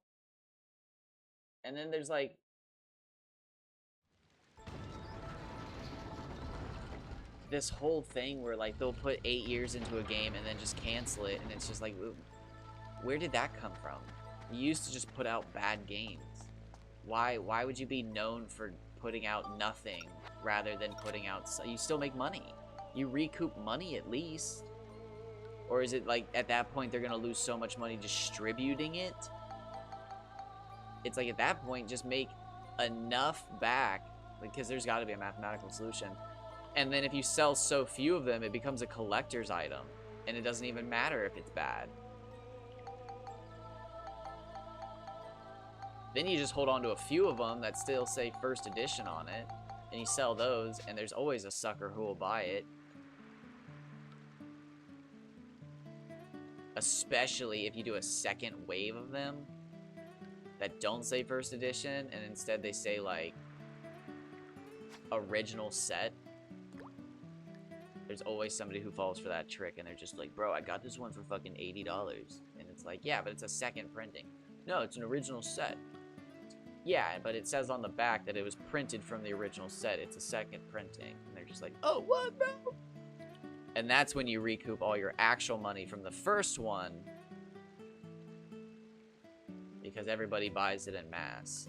And then there's, like... this whole thing where, like, they'll put 8 years into a game and then just cancel it, and it's just like, Where did that come from? You used to just put out bad games. Why would you be known for putting out nothing rather than putting out... You still make money. You recoup money at least. Or is it like, at that point, they're going to lose so much money distributing it? It's like, at that point, just make enough back, because there's got to be a mathematical solution. And then if you sell so few of them, it becomes a collector's item. And it doesn't even matter if it's bad. Then you just hold on to a few of them that still say first edition on it. And you sell those, and there's always a sucker who will buy it. Especially if you do a second wave of them that don't say first edition, and instead they say, like, original set. There's always somebody who falls for that trick, and they're just like, bro, I got this one for fucking $80. And it's like, yeah, but it's a second printing. No, it's an original set. Yeah, but it says on the back that it was printed from the original set. It's a second printing. And they're just like, oh, what, bro? And that's when you recoup all your actual money from the first one, because everybody buys it en masse.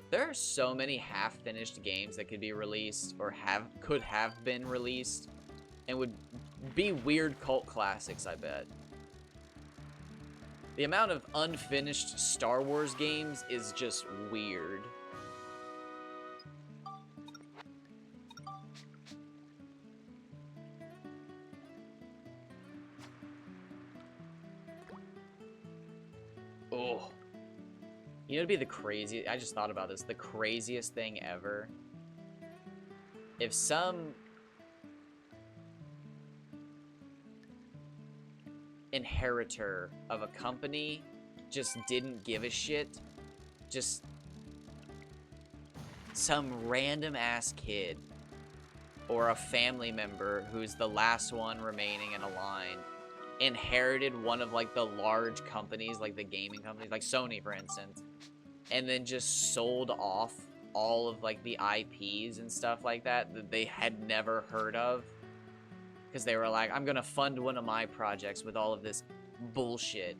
There are so many half-finished games that could be released, or could have been released, and would be weird cult classics, I bet. The amount of unfinished Star Wars games is just weird. Oh. You know, it'd be the craziest... I just thought about this. The craziest thing ever. If some inheritor of a company just didn't give a shit, just some random ass kid or a family member who's the last one remaining in a line inherited one of, like, the large companies, like the gaming companies, like Sony, for instance, and then just sold off all of, like, the IPs and stuff like that that they had never heard of, because they were like, I'm gonna fund one of my projects with all of this bullshit.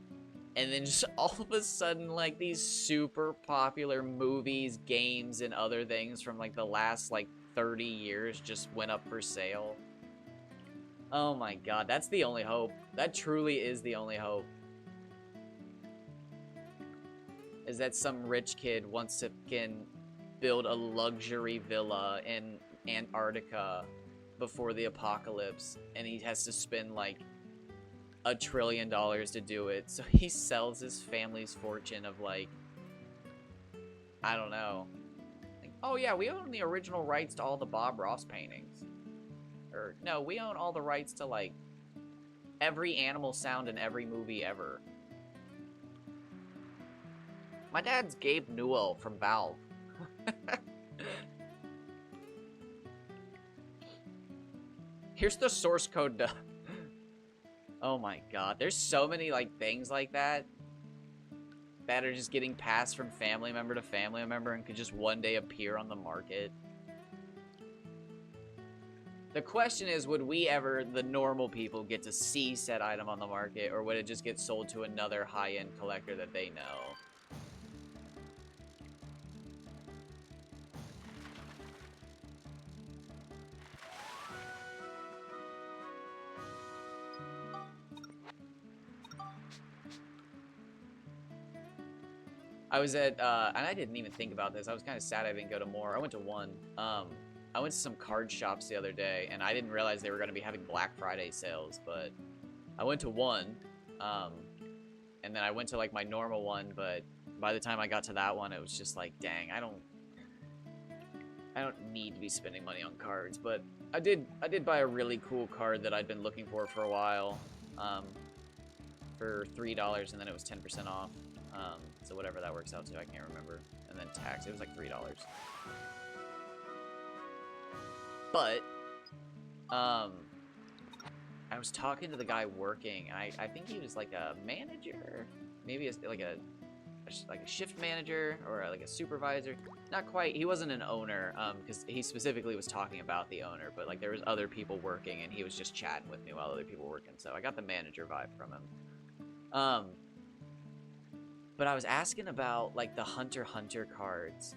And then just all of a sudden, like, these super popular movies, games, and other things from, like, the last, like, 30 years just went up for sale. Oh my god, that's the only hope. That truly is the only hope. Is that some rich kid wants to build a luxury villa in Antarctica before the apocalypse, and he has to spend like $1 trillion to do it, so he sells his family's fortune of, like, I don't know, like, oh yeah, we own the original rights to all the Bob Ross paintings, or no, we own all the rights to, like, every animal sound in every movie ever. My dad's Gabe Newell from Valve. Here's the source code to... Oh my god. There's so many, like, things like that that are just getting passed from family member to family member and could just one day appear on the market. The question is, would we ever, the normal people, get to see said item on the market, or would it just get sold to another high-end collector that they know? I was at, and I didn't even think about this. I was kind of sad I didn't go to more. I went to one. I went to some card shops the other day, and I didn't realize they were going to be having Black Friday sales, but I went to one, and then I went to, like, my normal one, but by the time I got to that one, it was just like, dang, I don't need to be spending money on cards, but I did buy a really cool card that I'd been looking for a while, for $3, and then it was 10% off. So whatever that works out to, I can't remember. And then tax, it was like $3. But, I was talking to the guy working, and I think he was like a manager, maybe like a like a shift manager or like a supervisor. Not quite. He wasn't an owner, because he specifically was talking about the owner, but like there was other people working and he was just chatting with me while other people were working. So I got the manager vibe from him. But I was asking about like the Hunter x Hunter cards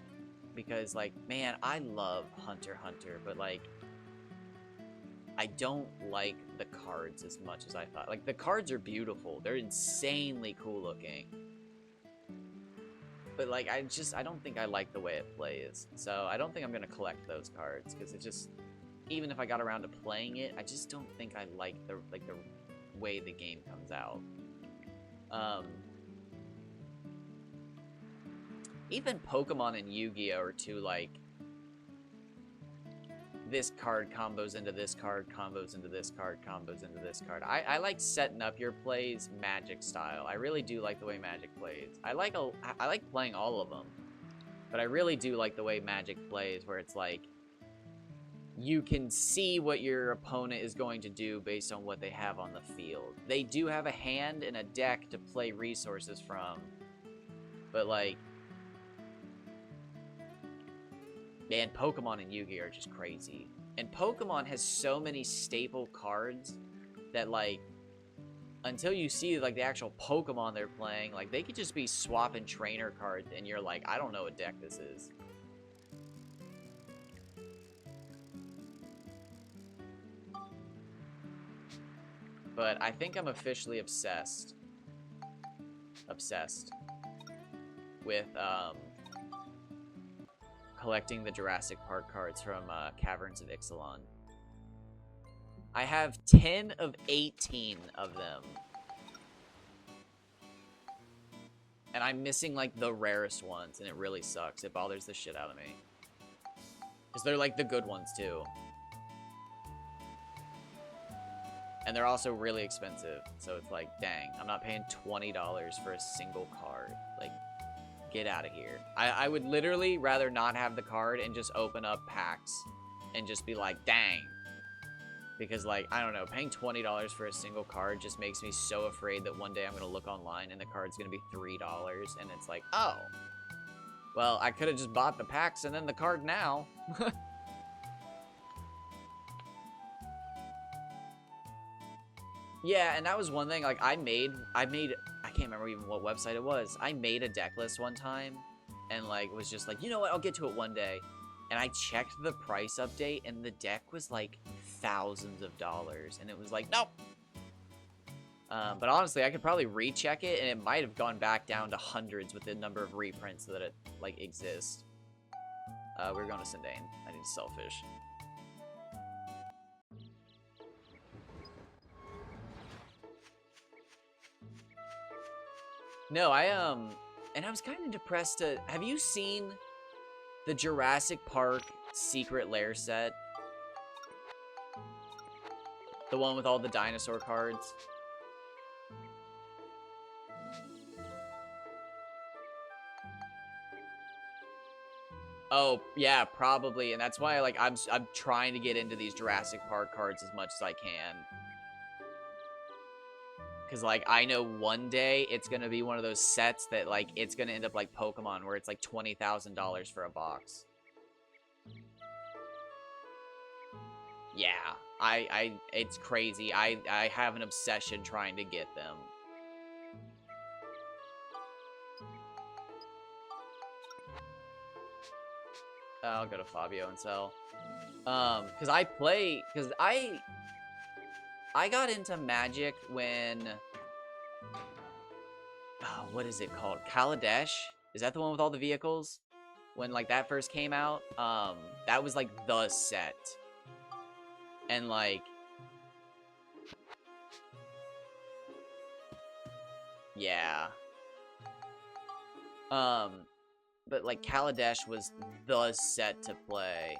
because like, man, I love Hunter x Hunter, but like I don't like the cards as much as I thought. Like the cards are beautiful. They're insanely cool looking. But like I don't think I like the way it plays. So I don't think I'm going to collect those cards because it just, even if I got around to playing it, I just don't think I like the way the game comes out. Even Pokemon and Yu-Gi-Oh are too like, this card combos into this card, combos into this card, combos into this card. I like setting up your plays Magic style. I really do like the way Magic plays. I like playing all of them, but I really do like the way Magic plays, where it's like you can see what your opponent is going to do based on what they have on the field. They do have a hand and a deck to play resources from, but like, man, Pokemon and Yu-Gi-Oh are just crazy. And Pokemon has so many staple cards that, like, until you see, like, the actual Pokemon they're playing, like, they could just be swapping trainer cards, and you're like, I don't know what deck this is. But I think I'm officially obsessed. With, collecting the Jurassic Park cards from Caverns of Ixalan. I have 10 of 18 of them. And I'm missing, like, the rarest ones, and it really sucks. It bothers the shit out of me. Because they're, like, the good ones, too. And they're also really expensive. So it's like, dang, I'm not paying $20 for a single card. Like, get out of here. I would literally rather not have the card and just open up packs and just be like, dang. Because, like, I don't know, paying $20 for a single card just makes me so afraid that one day I'm going to look online and the card's going to be $3 and it's like, oh, well, I could have just bought the packs and then the card now. Yeah, and that was one thing, like, I made, I can't remember even what website it was. I made a deck list one time, and, like, was just like, you know what, I'll get to it one day. And I checked the price update, and the deck was, like, thousands of dollars, and it was like, nope. But honestly, I could probably recheck it, and it might have gone back down to hundreds with the number of reprints that it, like, exists. We're going to Sindane. I need to sell fish. No, and I was kind of depressed to, have you seen the Jurassic Park Secret Lair set? The one with all the dinosaur cards? Oh, yeah, probably, and that's why, like, I'm trying to get into these Jurassic Park cards as much as I can. Because, like, I know one day it's going to be one of those sets that, like, it's going to end up like Pokemon, where it's, like, $20,000 for a box. Yeah, it's crazy. I have an obsession trying to get them. I'll go to Fabio and sell. Because I got into Magic when, oh, what is it called? Kaladesh? Is that the one with all the vehicles? When, like, that first came out, that was, like, the set. And, like, yeah. But, like, Kaladesh was the set to play.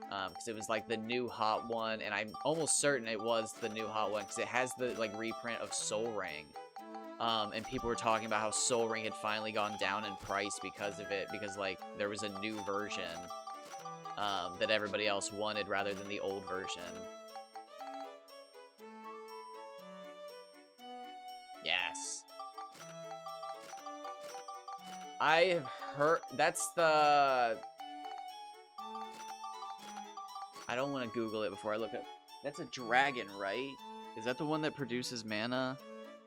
Because it was, like, the new hot one, and I'm almost certain it was the new hot one, because it has the, like, reprint of Sol Ring. And people were talking about how Sol Ring had finally gone down in price because of it, because, like, there was a new version that everybody else wanted rather than the old version. Yes. I heard that's the. I don't want to Google it before I look at. That's a dragon, right? Is that the one that produces mana?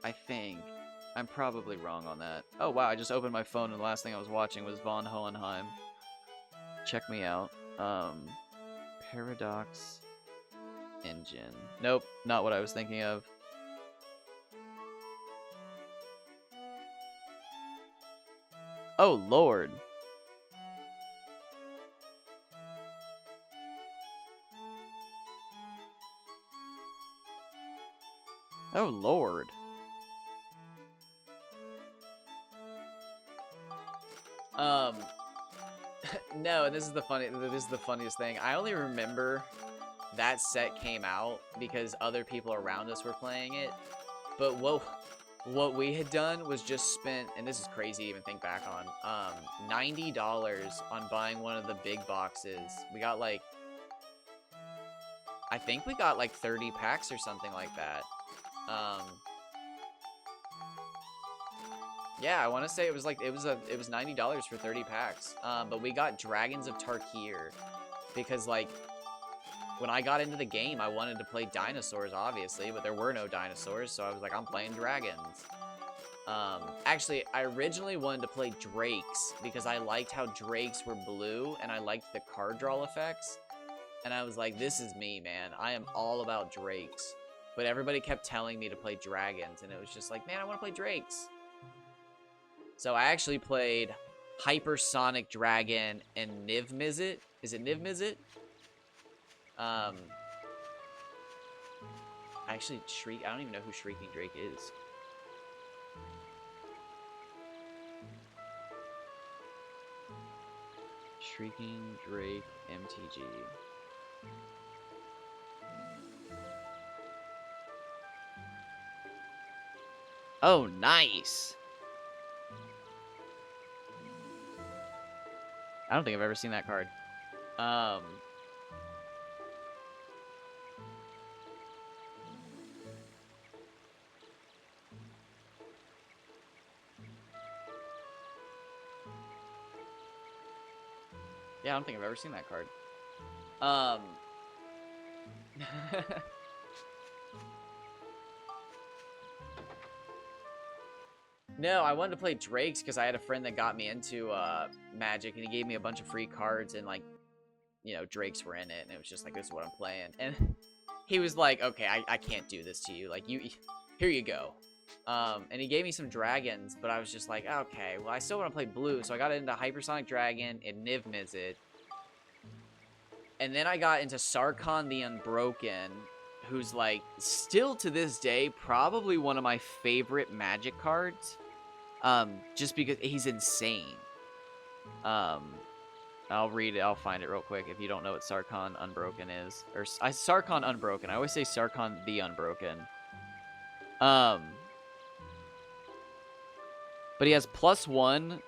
I think. I'm probably wrong on that. Oh wow! I just opened my phone and the last thing I was watching was Von Hohenheim. Check me out. Paradox Engine. Nope, not what I was thinking of. Oh Lord. Oh Lord. No, this is the funniest thing. I only remember that set came out because other people around us were playing it. But what we had done was just spent, and this is crazy to even think back on, $90 on buying one of the big boxes. We got like, I think we got like 30 packs or something like that. Yeah, I want to say it was like it was $90 for 30 packs. But we got Dragons of Tarkir because like when I got into the game, I wanted to play dinosaurs, obviously, but there were no dinosaurs, so I was like, I'm playing dragons. Actually, I originally wanted to play drakes because I liked how drakes were blue and I liked the card draw effects. And I was like, this is me, man. I am all about drakes. But everybody kept telling me to play dragons, and it was just like, man, I want to play drakes. So I actually played Hypersonic Dragon and Niv-Mizzet. Is it Niv-Mizzet? Actually, I don't even know who Shrieking Drake is. Shrieking Drake MTG. Oh, nice! I don't think I've ever seen that card. Yeah, I don't think I've ever seen that card. No, I wanted to play Drakes because I had a friend that got me into Magic, and he gave me a bunch of free cards, and like, you know, Drakes were in it, and it was just like, this is what I'm playing. And he was like, okay, I can't do this to you. Like, here you go. And he gave me some dragons, but I was just like, okay, well, I still want to play blue, so I got into Hypersonic Dragon and Niv-Mizzet. And then I got into Sarkhan the Unbroken, who's like, still to this day, probably one of my favorite Magic cards. Just because he's insane. I'll read it. I'll find it real quick if you don't know what Sarkhan Unbroken is. Or Sarkhan Unbroken. I always say Sarkhan the Unbroken. But he has +1.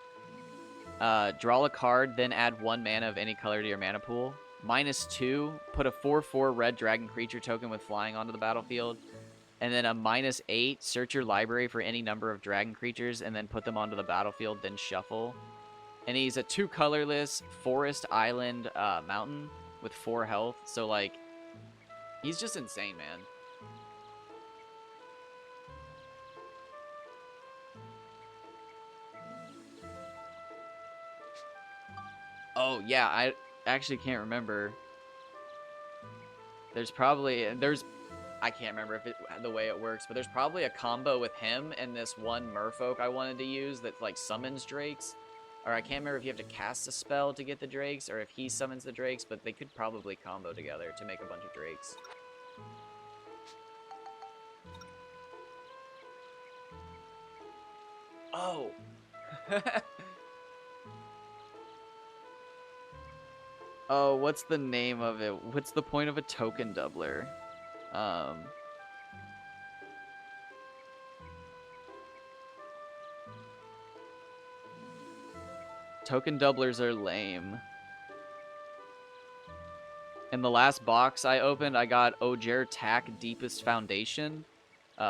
Draw a card, then add 1 mana of any color to your mana pool. -2. Put a 4/4 red dragon creature token with flying onto the battlefield. And then a -8. Search your library for any number of dragon creatures and then put them onto the battlefield, then shuffle. And he's a 2 colorless forest island mountain with 4 health. So like, he's just insane, man. Oh yeah, I actually can't remember. There's probably I can't remember if the way it works, but there's probably a combo with him and this one merfolk I wanted to use that like summons drakes. Or I can't remember if you have to cast a spell to get the drakes or if he summons the drakes, but they could probably combo together to make a bunch of drakes. Oh. Oh, what's the name of it? What's the point of a token doubler? Token doublers are lame. In the last box I opened, I got Ojer Tak Deepest Foundation.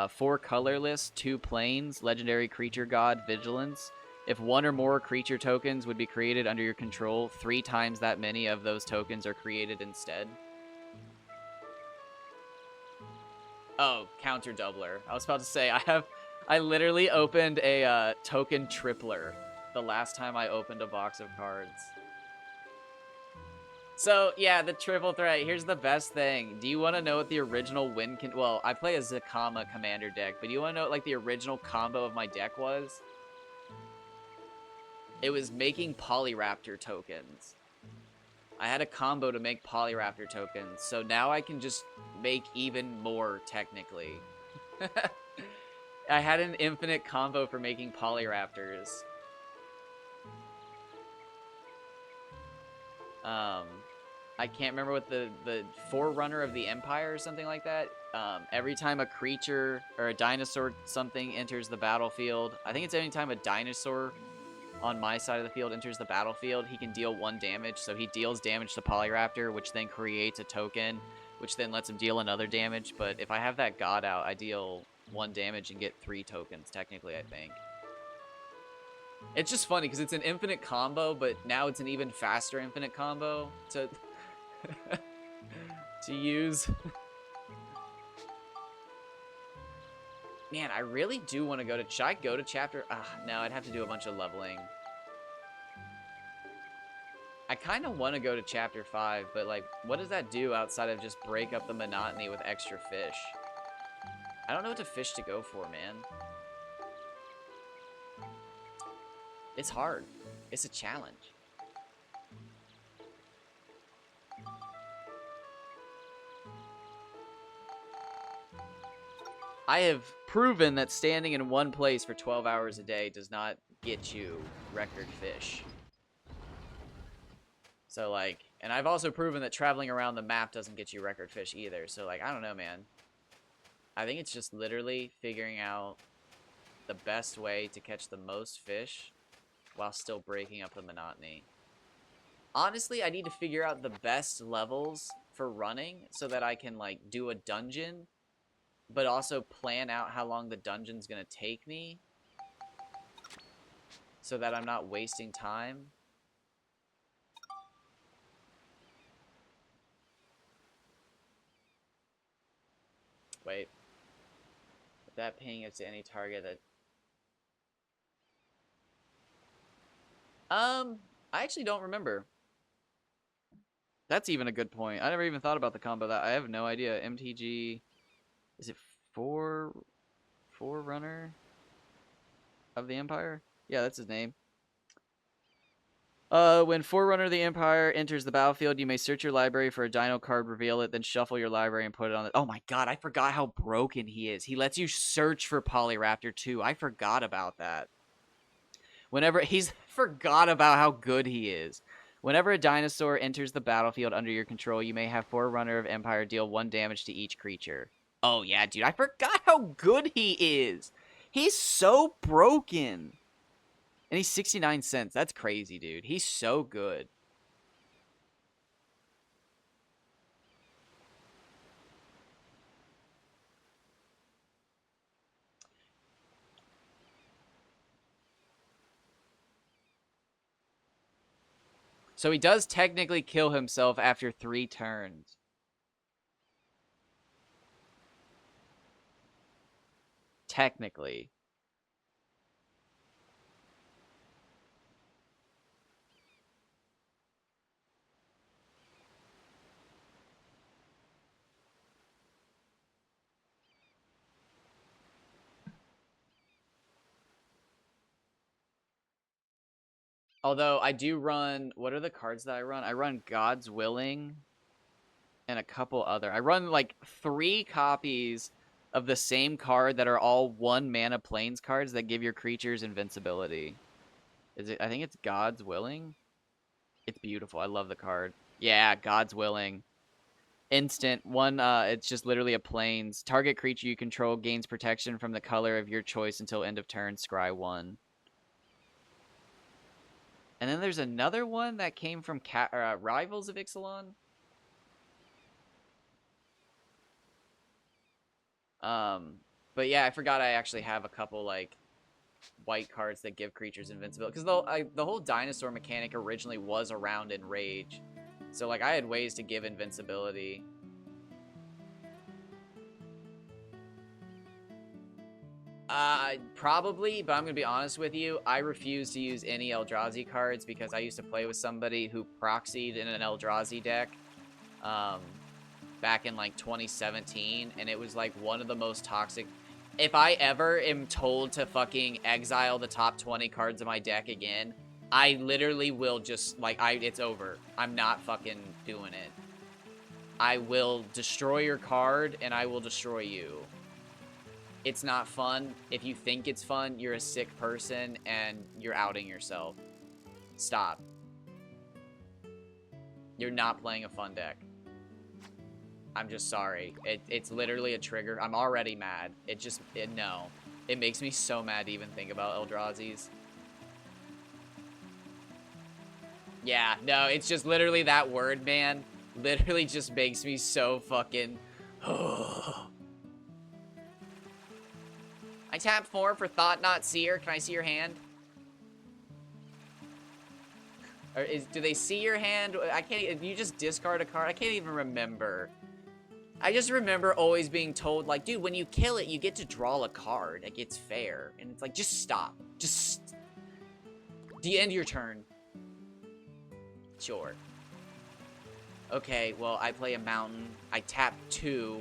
4 colorless, 2 planes, legendary creature god, vigilance. If one or more creature tokens would be created under your control, 3 times that many of those tokens are created instead. Oh, counter doubler. I was about to say, I literally opened a token tripler the last time I opened a box of cards. So, yeah, the triple threat. Here's the best thing. Do you want to know what the original win can... Well, I play a Zakama commander deck, but do you want to know what, like, the original combo of my deck was? It was making Polyraptor tokens. I had a combo to make Polyraptor tokens, so now I can just make even more, technically. I had an infinite combo for making Polyraptors. I can't remember what the Forerunner of the Empire or something like that. Every time a creature or a dinosaur something enters the battlefield, I think it's any time a dinosaur on my side of the field enters the battlefield, he can deal 1 damage. So he deals damage to Polyraptor, which then creates a token, which then lets him deal another damage. But if I have that god out, I deal 1 damage and get 3 tokens, technically, I think. It's just funny because it's an infinite combo, but now it's an even faster infinite combo to to use. Man, I really do want to go to... Should I go to chapter... no, I'd have to do a bunch of leveling. I kind of want to go to chapter 5, but, like, what does that do outside of just break up the monotony with extra fish? I don't know what to fish to go for, man. It's hard. It's a challenge. I have proven that standing in one place for 12 hours a day does not get you record fish. So, like, and I've also proven that traveling around the map doesn't get you record fish either. So, like, I don't know, man. I think it's just literally figuring out the best way to catch the most fish while still breaking up the monotony. Honestly, I need to figure out the best levels for running so that I can, like, do a dungeon, but also plan out how long the dungeon's gonna take me so that I'm not wasting time. Wait. If that ping is to any target that... I actually don't remember. That's even a good point. I never even thought about the combo that. I have no idea. MTG... Is it Forerunner of the Empire? Yeah, that's his name. When Forerunner of the Empire enters the battlefield, you may search your library for a dino card, reveal it, then shuffle your library and put it on the... Oh my god, I forgot how broken he is. He lets you search for Polyraptor too. I forgot about that. Whenever... He's... forgot about how good he is. Whenever a dinosaur enters the battlefield under your control, you may have Forerunner of Empire deal 1 damage to each creature. Oh yeah, dude, I forgot how good he is. He's so broken. And he's 69 cents. That's crazy, dude. He's so good. So he does technically kill himself after 3 turns. Technically. Although I do run... What are the cards that I run? I run God's Willing and a couple other. I run like 3 copies of the same card that are all 1 mana plains cards that give your creatures invincibility. Is it? I think it's God's Willing. It's beautiful. I love the card. Yeah, God's Willing. Instant. One, it's just literally a plains. Target creature you control gains protection from the color of your choice until end of turn. Scry 1. And then there's another one that came from Rivals of Ixalan. But yeah, I forgot I actually have a couple, like, white cards that give creatures invincibility. Because the whole dinosaur mechanic originally was around in Rage. So, like, I had ways to give invincibility. Probably, but I'm gonna be honest with you. I refuse to use any Eldrazi cards because I used to play with somebody who proxied in an Eldrazi deck, back in like 2017, and it was like one of the most toxic. If I ever am told to fucking exile the top 20 cards of my deck again, I literally will just like it's over. I'm not fucking doing it. I will destroy your card and I will destroy you. It's not fun. If you think it's fun, you're a sick person and you're outing yourself. Stop. You're not playing a fun deck. I'm just sorry. It's literally a trigger. I'm already mad. No. It makes me so mad to even think about Eldrazi's. Yeah, no, it's just literally that word, man. Literally just makes me so fucking... I tap 4 for Thought-Knot Seer. Can I see your hand? Or do they see your hand? I can't... You just discard a card? I can't even remember. I just remember always being told, like, dude, when you kill it, you get to draw a card. Like, it's fair. And it's like, just stop. Just... Do you end your turn? Sure. Okay, well, I play a mountain. I tap 2,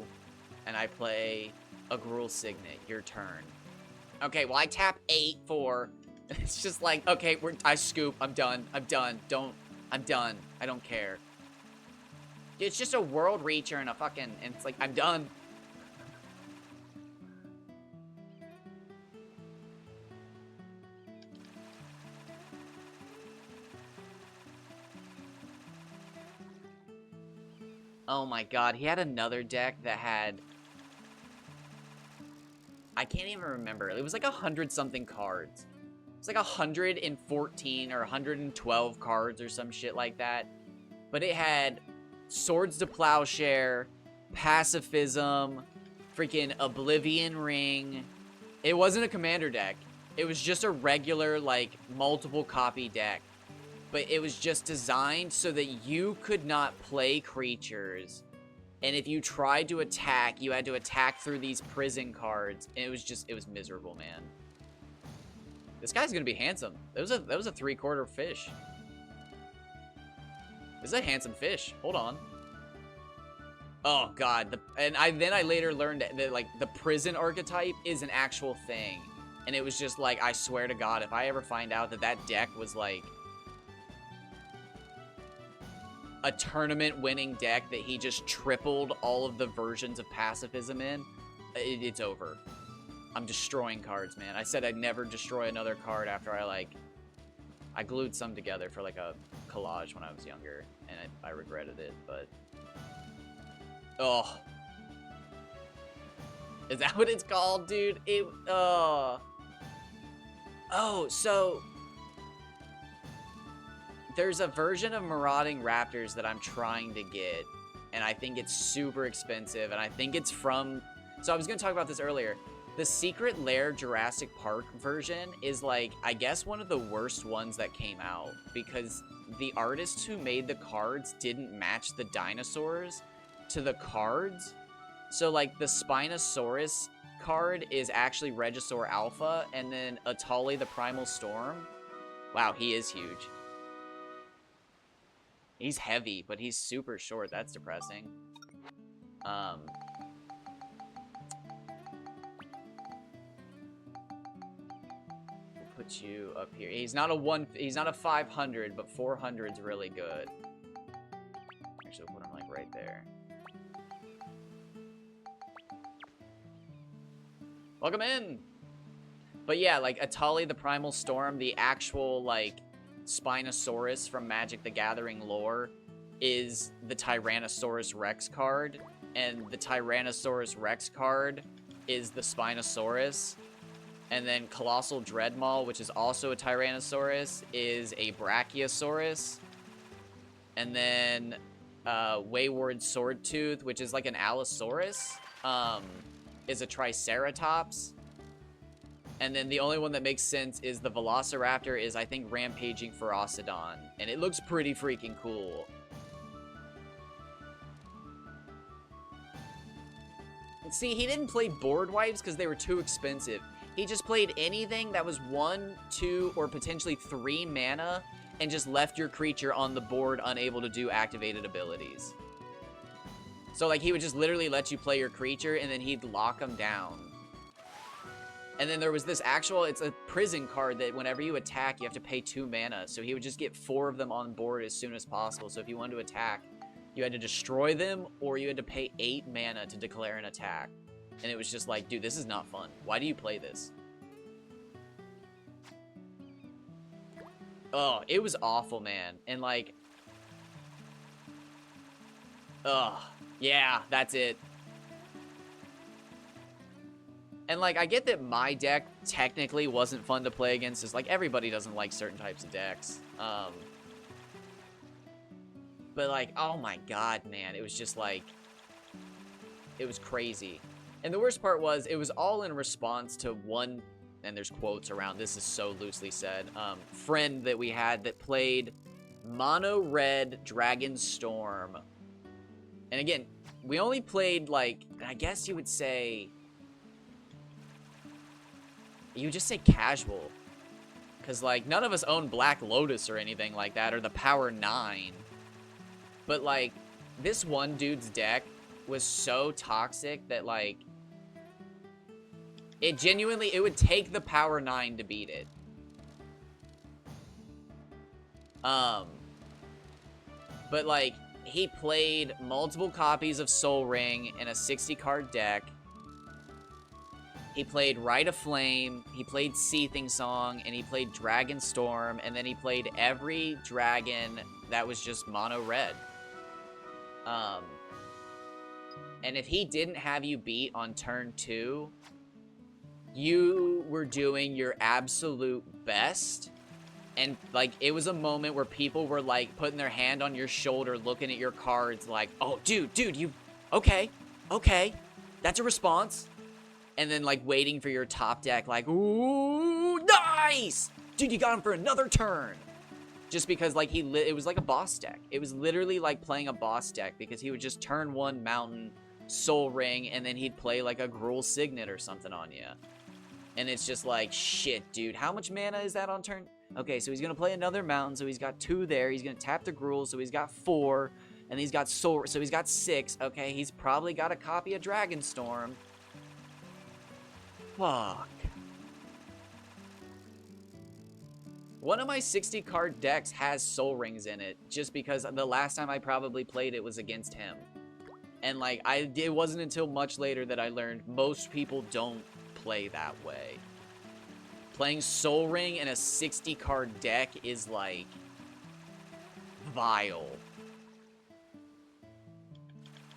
and I play a Gruul Signet. Your turn. Okay, well, I tap 8 for... It's just like, okay, I scoop. I'm done. I'm done. I'm done. I don't care. It's just a World Reacher and a fucking... And it's like, I'm done. Oh my god, he had another deck that had... I can't even remember. It was like 100-something cards. It was like 114 or 112 cards or some shit like that. But it had Swords to Plowshare, Pacifism, freaking Oblivion Ring. It wasn't a commander deck. It was just a regular, like, multiple copy deck. But it was just designed so that you could not play creatures. And if you tried to attack, you had to attack through these prison cards. And it was miserable, man. This guy's gonna be handsome. That was a 3/4 fish. This is a handsome fish. Hold on. Oh god. Then I later learned that like the prison archetype is an actual thing. And it was just like, I swear to god, if I ever find out that deck was like a tournament-winning deck that he just tripled all of the versions of Pacifism in, it's over. I'm destroying cards, man. I said I'd never destroy another card after I glued some together for like a collage when I was younger, and I regretted it, but... Oh. Is that what it's called, dude? Oh, so... There's a version of Marauding Raptors that I'm trying to get, and I think it's super expensive, and I think it's from... So I was going to talk about this earlier. The Secret Lair Jurassic Park version is, like, I guess one of the worst ones that came out, because the artists who made the cards didn't match the dinosaurs to the cards. So, like, the Spinosaurus card is actually Regisaur Alpha, and then Atali the Primal Storm. Wow, he is huge. He's heavy, but he's super short. That's depressing. We'll put you up here. He's not a 500, but 400's really good. Actually, we'll put him like right there. Welcome in. But yeah, like Atali the Primal Storm, the actual like Spinosaurus from Magic the Gathering lore is the Tyrannosaurus Rex card, and the Tyrannosaurus Rex card is the Spinosaurus, and then Colossal Dreadmaw, which is also a Tyrannosaurus, is a Brachiosaurus, and then Wayward Swordtooth, which is like an Allosaurus, is a Triceratops. And then the only one that makes sense is the Velociraptor is, I think, Rampaging Ferocidon. And it looks pretty freaking cool. See, he didn't play board wipes because they were too expensive. He just played anything that was 1, 2, or potentially 3 mana and just left your creature on the board unable to do activated abilities. So, like, he would just literally let you play your creature and then he'd lock them down. And then there was this actual, it's a prison card that whenever you attack, you have to pay 2 mana. So he would just get 4 of them on board as soon as possible. So if you wanted to attack, you had to destroy them or you had to pay 8 mana to declare an attack. And it was just like, dude, this is not fun. Why do you play this? Oh, it was awful, man. And like, yeah, that's it. And, like, I get that my deck technically wasn't fun to play against. It's like, everybody doesn't like certain types of decks. But, like, oh my god, man. It was just, like, it was crazy. And the worst part was, it was all in response to one, and there's quotes around, this is so loosely said, friend that we had that played Mono Red Dragon Storm. And again, we only played, like, I guess you would say... You just say casual. Because, like, none of us own Black Lotus or anything like that, or the Power 9. But, like, this one dude's deck was so toxic that, like, it genuinely, it would take the Power 9 to beat it. But, like, he played multiple copies of Sol Ring in a 60-card deck. He played Rite of Flame, he played Seething Song, and he played Dragon Storm, and then he played every dragon that was just mono red. And if he didn't have you beat on turn 2, you were doing your absolute best. And, like, it was a moment where people were, like, putting their hand on your shoulder, looking at your cards, like, oh, dude, you, okay, that's a response. And then, like, waiting for your top deck, like, ooh, nice! Dude, you got him for another turn. Just because, like, it was like a boss deck. It was literally like playing a boss deck because he would just turn 1 Mountain, Sol Ring, and then he'd play, like, a Gruul Signet or something on you. And it's just like, shit, dude, how much mana is that on turn? Okay, so he's going to play another Mountain, so he's got 2 there. He's going to tap the Gruul, so he's got 4. And he's got Sol, so he's got 6. Okay, he's probably got a copy of Dragon Storm. Fuck. One of my 60-card decks has Sol Rings in it, just because the last time I probably played it was against him. And, like, it wasn't until much later that I learned most people don't play that way. Playing Sol Ring in a 60-card deck is, like, vile.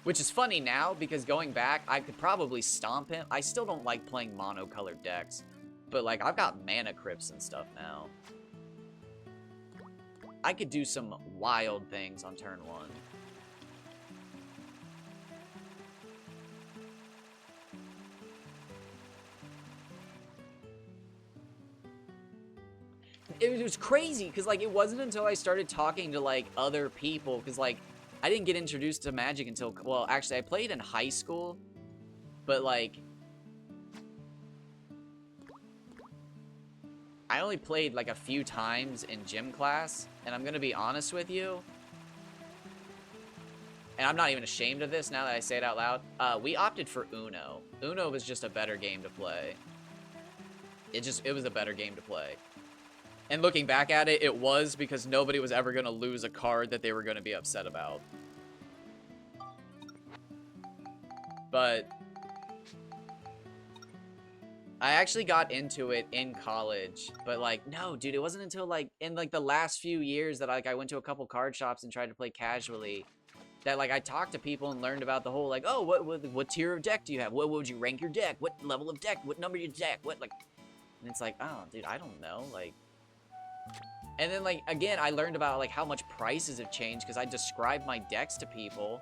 Which is funny now, because going back, I could probably stomp him. I still don't like playing mono-colored decks. But, like, I've got Mana Crypts and stuff now. I could do some wild things on turn 1. It was crazy, because, like, it wasn't until I started talking to, like, other people, because, like, I didn't get introduced to Magic until, well, actually, I played in high school, but, like, I only played, like, a few times in gym class, and I'm gonna be honest with you, and I'm not even ashamed of this now that I say it out loud, we opted for Uno. Uno was just a better game to play. It was a better game to play. And looking back at it, it was because nobody was ever going to lose a card that they were going to be upset about. But I actually got into it in college. But, like, no, dude, it wasn't until, like, in, like, the last few years that, like, I went to a couple card shops and tried to play casually. That, like, I talked to people and learned about the whole, like, oh, what tier of deck do you have? What would you rank your deck? What level of deck? What number your deck? What, like... And it's like, oh, dude, I don't know, like... And then, like, again, I learned about, like, how much prices have changed because I described my decks to people.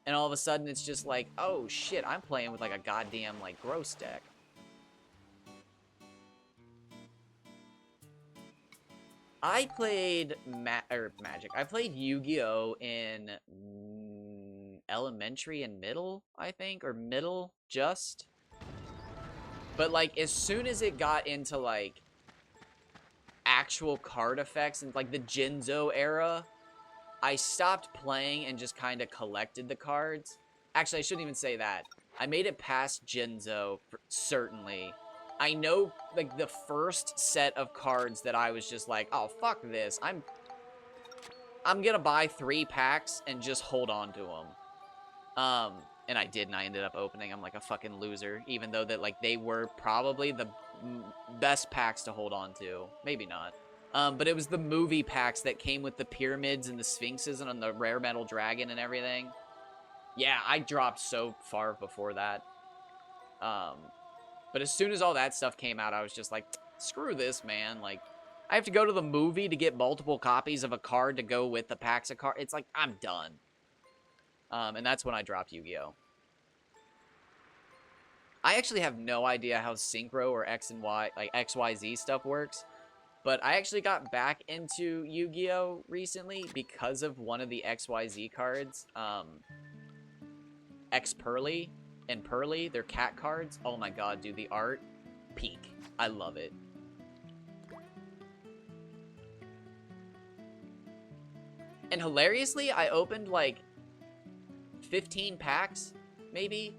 And all of a sudden, it's just like, oh, shit, I'm playing with, like, a goddamn, like, gross deck. I played Magic. I played Yu-Gi-Oh in elementary and middle, I think, or middle just. But like as soon as it got into like actual card effects and like the Jinzo era, I stopped playing and just kind of collected the cards. Actually, I shouldn't even say that. I made it past Jinzo, certainly. I know, like, the first set of cards that I was just like, oh, fuck this. I'm gonna buy 3 packs and just hold on to them. And I did, and I ended up opening them like a fucking loser, even though that, like, they were probably the best packs to hold on to. Maybe not. But it was the movie packs that came with the pyramids and the sphinxes and the rare metal dragon and everything. Yeah, I dropped so far before that. But as soon as all that stuff came out, I was just like, screw this, man. Like, I have to go to the movie to get multiple copies of a card to go with the packs of cards. It's like, I'm done. And that's when I dropped Yu-Gi-Oh! I actually have no idea how Synchro or X and Y, like XYZ stuff works. But I actually got back into Yu-Gi-Oh! Recently because of one of the XYZ cards. X Pearly and Pearly, they're cat cards. Oh my god, dude, the art, peak. I love it. And hilariously, I opened like 15 packs, maybe.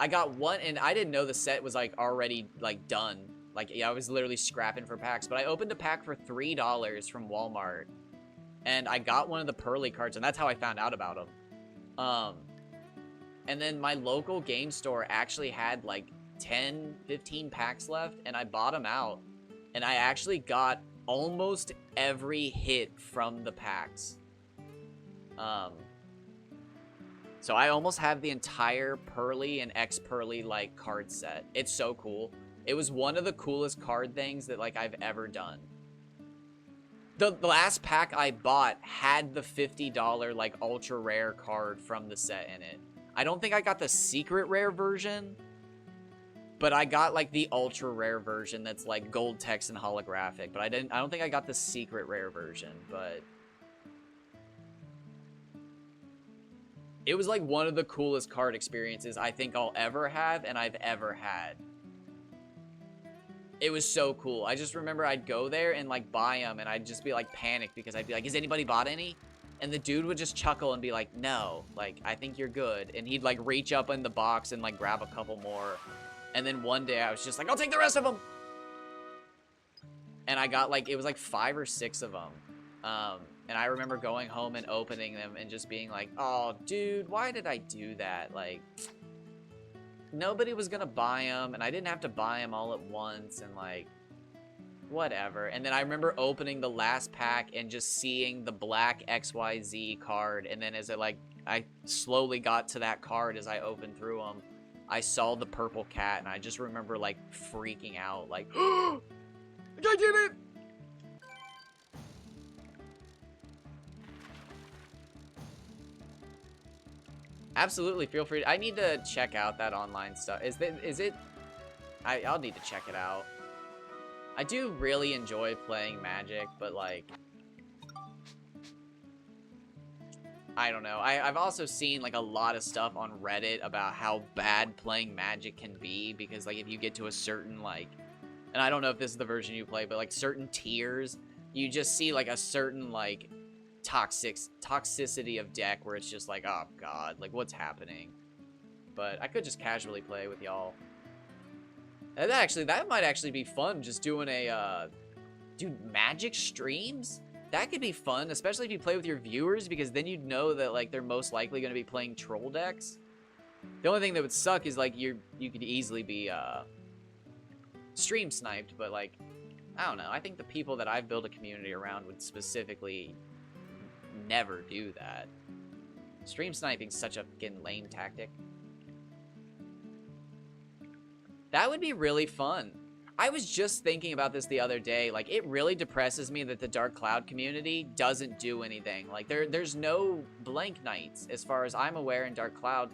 I got one, and I didn't know the set was like already like done. Like, yeah, I was literally scrapping for packs, but I opened a pack for $3 from Walmart, and I got one of the Pearly cards, and that's how I found out about them. And then my local game store actually had like 10, 15 packs left, and I bought them out, and I actually got almost every hit from the packs. So I almost have the entire Pearly and X Pearly like card set. It's so cool. It was one of the coolest card things that like I've ever done. The last pack I bought had the $50 like ultra rare card from the set in it. I don't think I got the secret rare version, but I got like the ultra rare version that's like gold text and holographic, but I don't think I got the secret rare version, but it was like one of the coolest card experiences I think I'll ever have and I've ever had. It was so cool. I just remember I'd go there and like buy them, and I'd just be like panicked because I'd be like, has anybody bought any? And the dude would just chuckle and be like, no, like, I think you're good. And he'd like reach up in the box and like grab a couple more. And then one day I was just like, I'll take the rest of them. And I got like, it was like 5 or 6 of them. And I remember going home and opening them and just being like, oh, dude, why did I do that? Like, nobody was gonna buy them, and I didn't have to buy them all at once, and like, whatever. And then I remember opening the last pack and just seeing the black XYZ card, and then as it like, I slowly got to that card as I opened through them, I saw the purple cat, and I just remember like freaking out, like, I did it! Absolutely, feel free. I need to check out that online stuff. Is it? I'll need to check it out. I do really enjoy playing Magic, but like, I don't know. I've also seen like a lot of stuff on Reddit about how bad playing Magic can be, because like if you get to a certain like, and I don't know if this is the version you play, but like certain tiers, you just see like a certain like toxicity of deck where it's just like, oh god, like what's happening? But I could just casually play with y'all. And that might actually be fun, just doing a dude, Magic streams. That could be fun, especially if you play with your viewers, because then you'd know that like they're most likely going to be playing troll decks. The only thing that would suck is like you could easily be stream sniped, but like, I don't know. I think the people that I've built a community around would specifically never do that. Stream sniping's such a fucking lame tactic. That would be really fun. I was just thinking about this the other day. Like, it really depresses me that the Dark Cloud community doesn't do anything. Like, there's no blank nights, as far as I'm aware, in Dark Cloud.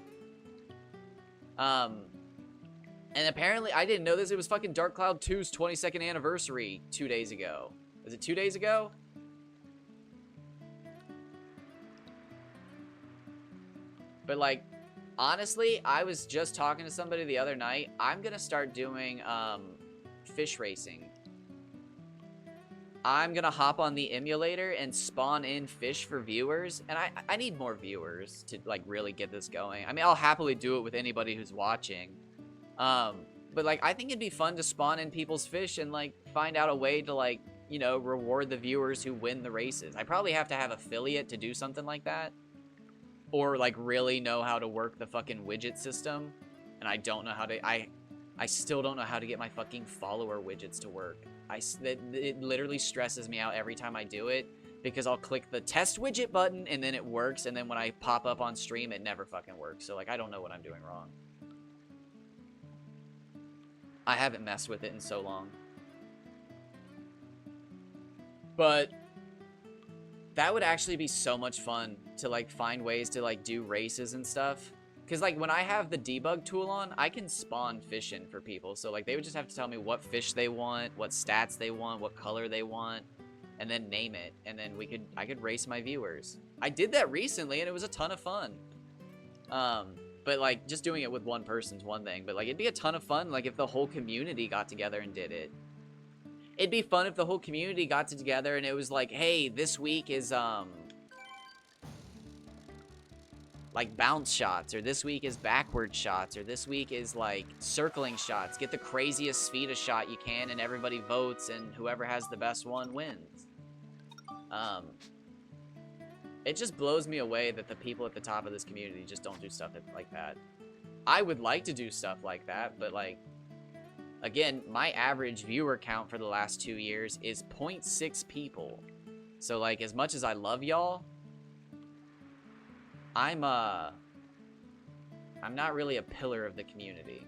And apparently, I didn't know this. It was fucking Dark Cloud 2's 22nd anniversary 2 days ago. Was it 2 days ago? But like, honestly, I was just talking to somebody the other night. I'm gonna start doing fish racing. I'm gonna hop on the emulator and spawn in fish for viewers, and I need more viewers to like really get this going. I mean, I'll happily do it with anybody who's watching, but like I think it'd be fun to spawn in people's fish and like find out a way to like, you know, reward the viewers who win the races. I probably have to have affiliate to do something like that, or like really know how to work the fucking widget system, and I don't know how to. I still don't know how to get my fucking follower widgets to work. It literally stresses me out every time I do it, because I'll click the test widget button and then it works, and then when I pop up on stream, it never fucking works. So like, I don't know what I'm doing wrong. I haven't messed with it in so long. But that would actually be so much fun to like find ways to like do races and stuff. Because like when I have the debug tool on, I can spawn fish in for people. So like they would just have to tell me what fish they want, what stats they want, what color they want, and then name it. And then I could race my viewers. I did that recently and it was a ton of fun. But like just doing it with one person's one thing. But like it'd be a ton of fun like if the whole community got together and did it. It'd be fun if the whole community got together and it was like, hey, this week is like bounce shots, or this week is backward shots, or this week is like circling shots. Get the craziest speed of shot you can and everybody votes, and whoever has the best one wins. It just blows me away that the people at the top of this community just don't do stuff like that. I would like to do stuff like that, but like, again, my average viewer count for the last 2 years is 0.6 people. So like, as much as I love y'all, I'm not really a pillar of the community.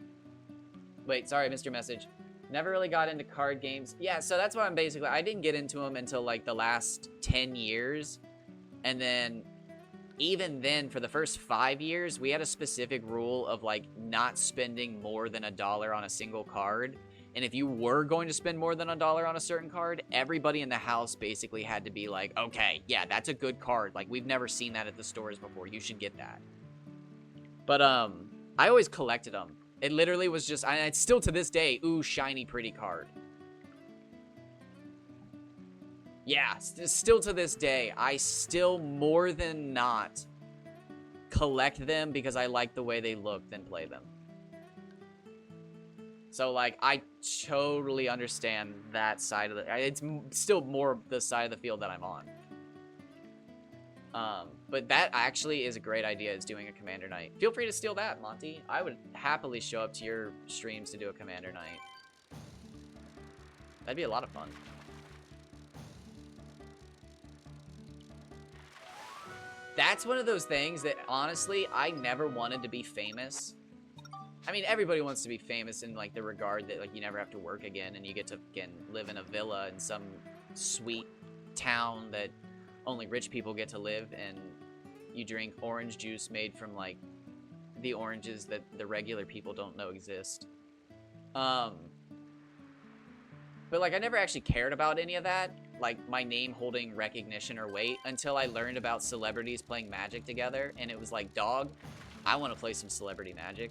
Wait, sorry, Mr. Message. Never really got into card games. Yeah, so that's what I'm basically... I didn't get into them until, like, the last 10 years. And then, even then, for the first 5 years, we had a specific rule of, like, not spending more than $1 on a single card. And if you were going to spend more than $1 on a certain card, everybody in the house basically had to be like, okay, yeah, that's a good card. Like, we've never seen that at the stores before. You should get that. But, I always collected them. It literally was just, and it's still to this day, ooh, shiny, pretty card. Yeah, still to this day, I still more than not collect them because I like the way they look than play them. So, like, I totally understand that side of the... It's still more the side of the field that I'm on. But that actually is a great idea, is doing a Commander Night. Feel free to steal that, Monty. I would happily show up to your streams to do a Commander Night. That'd be a lot of fun. That's one of those things that, honestly, I never wanted to be famous. I mean, everybody wants to be famous in, like, the regard that, like, you never have to work again and you get to, again, live in a villa in some sweet town that only rich people get to live, and you drink orange juice made from, like, the oranges that the regular people don't know exist. But, like, I never actually cared about any of that, like, my name holding recognition or weight, until I learned about celebrities playing Magic together, and it was like, dog, I want to play some celebrity Magic.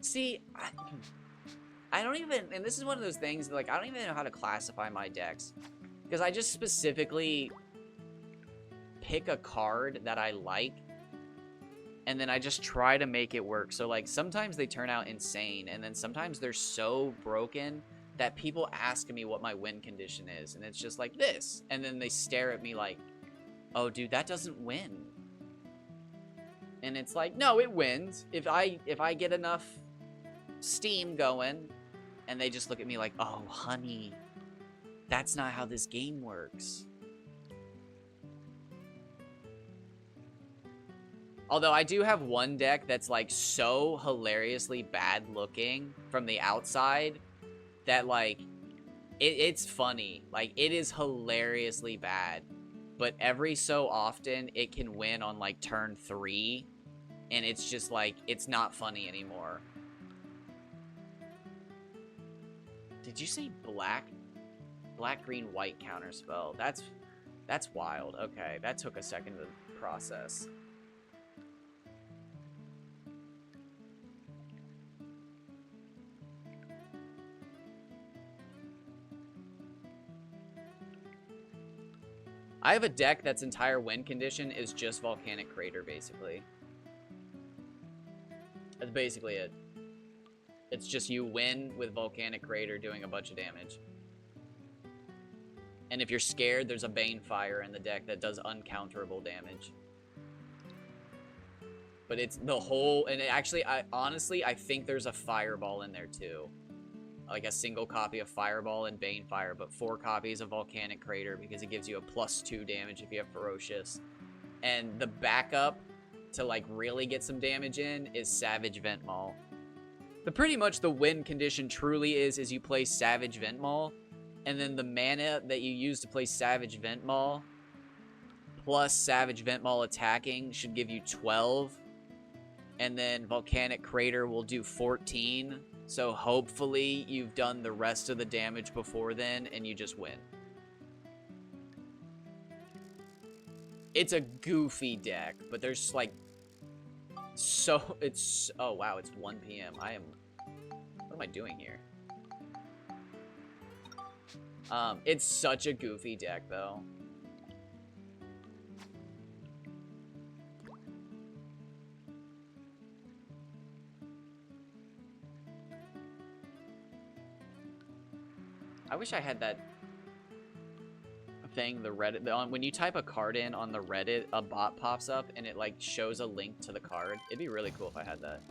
See, I don't even, and this is one of those things that, like, I don't even know how to classify my decks. Because I just specifically pick a card that I like, and then I just try to make it work. So, like, sometimes they turn out insane, and then sometimes they're so broken that people ask me what my win condition is, and it's just like this. And then they stare at me like, oh, dude, that doesn't win. And it's like, no, it wins. If I get enough steam going, and they just look at me like, oh, honey, that's not how this game works. Although I do have one deck that's like so hilariously bad looking from the outside that, like, it's funny. Like, it is hilariously bad. but every so often it can win on like turn 3, and it's just like, it's not funny anymore. Did you say black, green, white counterspell? That's wild. Okay, that took a second to process. I have a deck that's entire win condition is just Volcanic Crater, basically. That's basically it. It's just you win with Volcanic Crater doing a bunch of damage. And if you're scared, there's a Banefire in the deck that does uncounterable damage. But it's the whole... And actually, honestly, I think there's a Fireball in there, too. Like a single copy of Fireball and Banefire, but 4 copies of Volcanic Crater because it gives you a +2 damage if you have Ferocious. And the backup to like really get some damage in is Savage Ventmaul. Pretty much the win condition truly is you play Savage Ventmaul, and then the mana that you use to play Savage Ventmaul plus Savage Ventmaul attacking should give you 12, and then Volcanic Crater will do 14. So hopefully you've done the rest of the damage before then and you just win. It's a goofy deck, but there's like it's oh wow, it's 1 p.m. What am I doing here? It's such a goofy deck though. I wish I had that thing, the Reddit. When you type a card in on the Reddit, a bot pops up and it like shows a link to the card. It'd be really cool if I had that.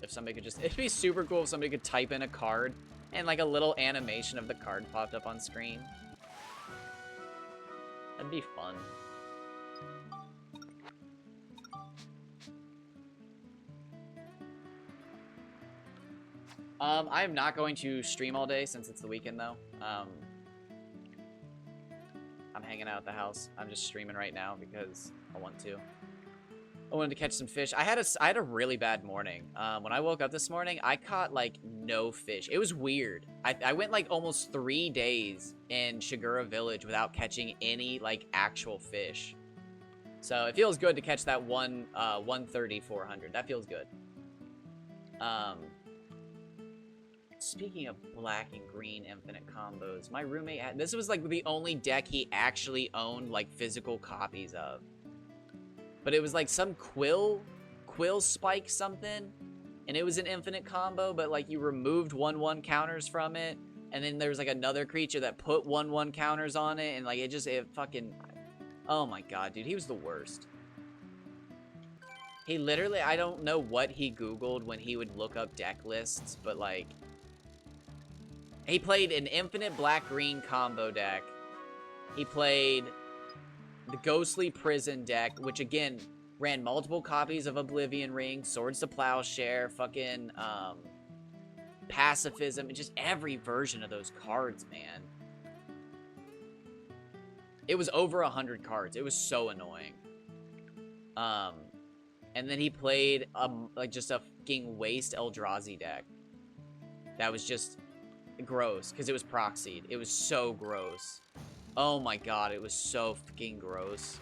If somebody could just, it'd be super cool if somebody could type in a card and like a little animation of the card popped up on screen. That'd be fun. I am not going to stream all day since it's the weekend, though. I'm hanging out at the house. I'm just streaming right now because I want to. I wanted to catch some fish. I had a really bad morning. When I woke up this morning, I caught, like, no fish. It was weird. I went, like, almost 3 days in Shigura Village without catching any, like, actual fish. So it feels good to catch that 130, 400. That feels good. Speaking of black and green infinite combos, my roommate had, this was like the only deck he actually owned like physical copies of. But it was like some quill spike something, and it was an infinite combo, but like you removed 1/1 counters from it, and then there was like another creature that put 1/1 counters on it, and like it fucking, oh my god, dude, he was the worst. He literally, I don't know what he Googled when he would look up deck lists, but like, he played an infinite black-green combo deck. He played the Ghostly Prison deck, which, again, ran multiple copies of Oblivion Ring, Swords to Plowshare, fucking, Pacifism, and just every version of those cards, man. It was over 100 cards. It was so annoying. And then he played, like, just a fucking waste Eldrazi deck. That was just gross, because it was proxied. It was so gross. Oh my god, it was so fucking gross.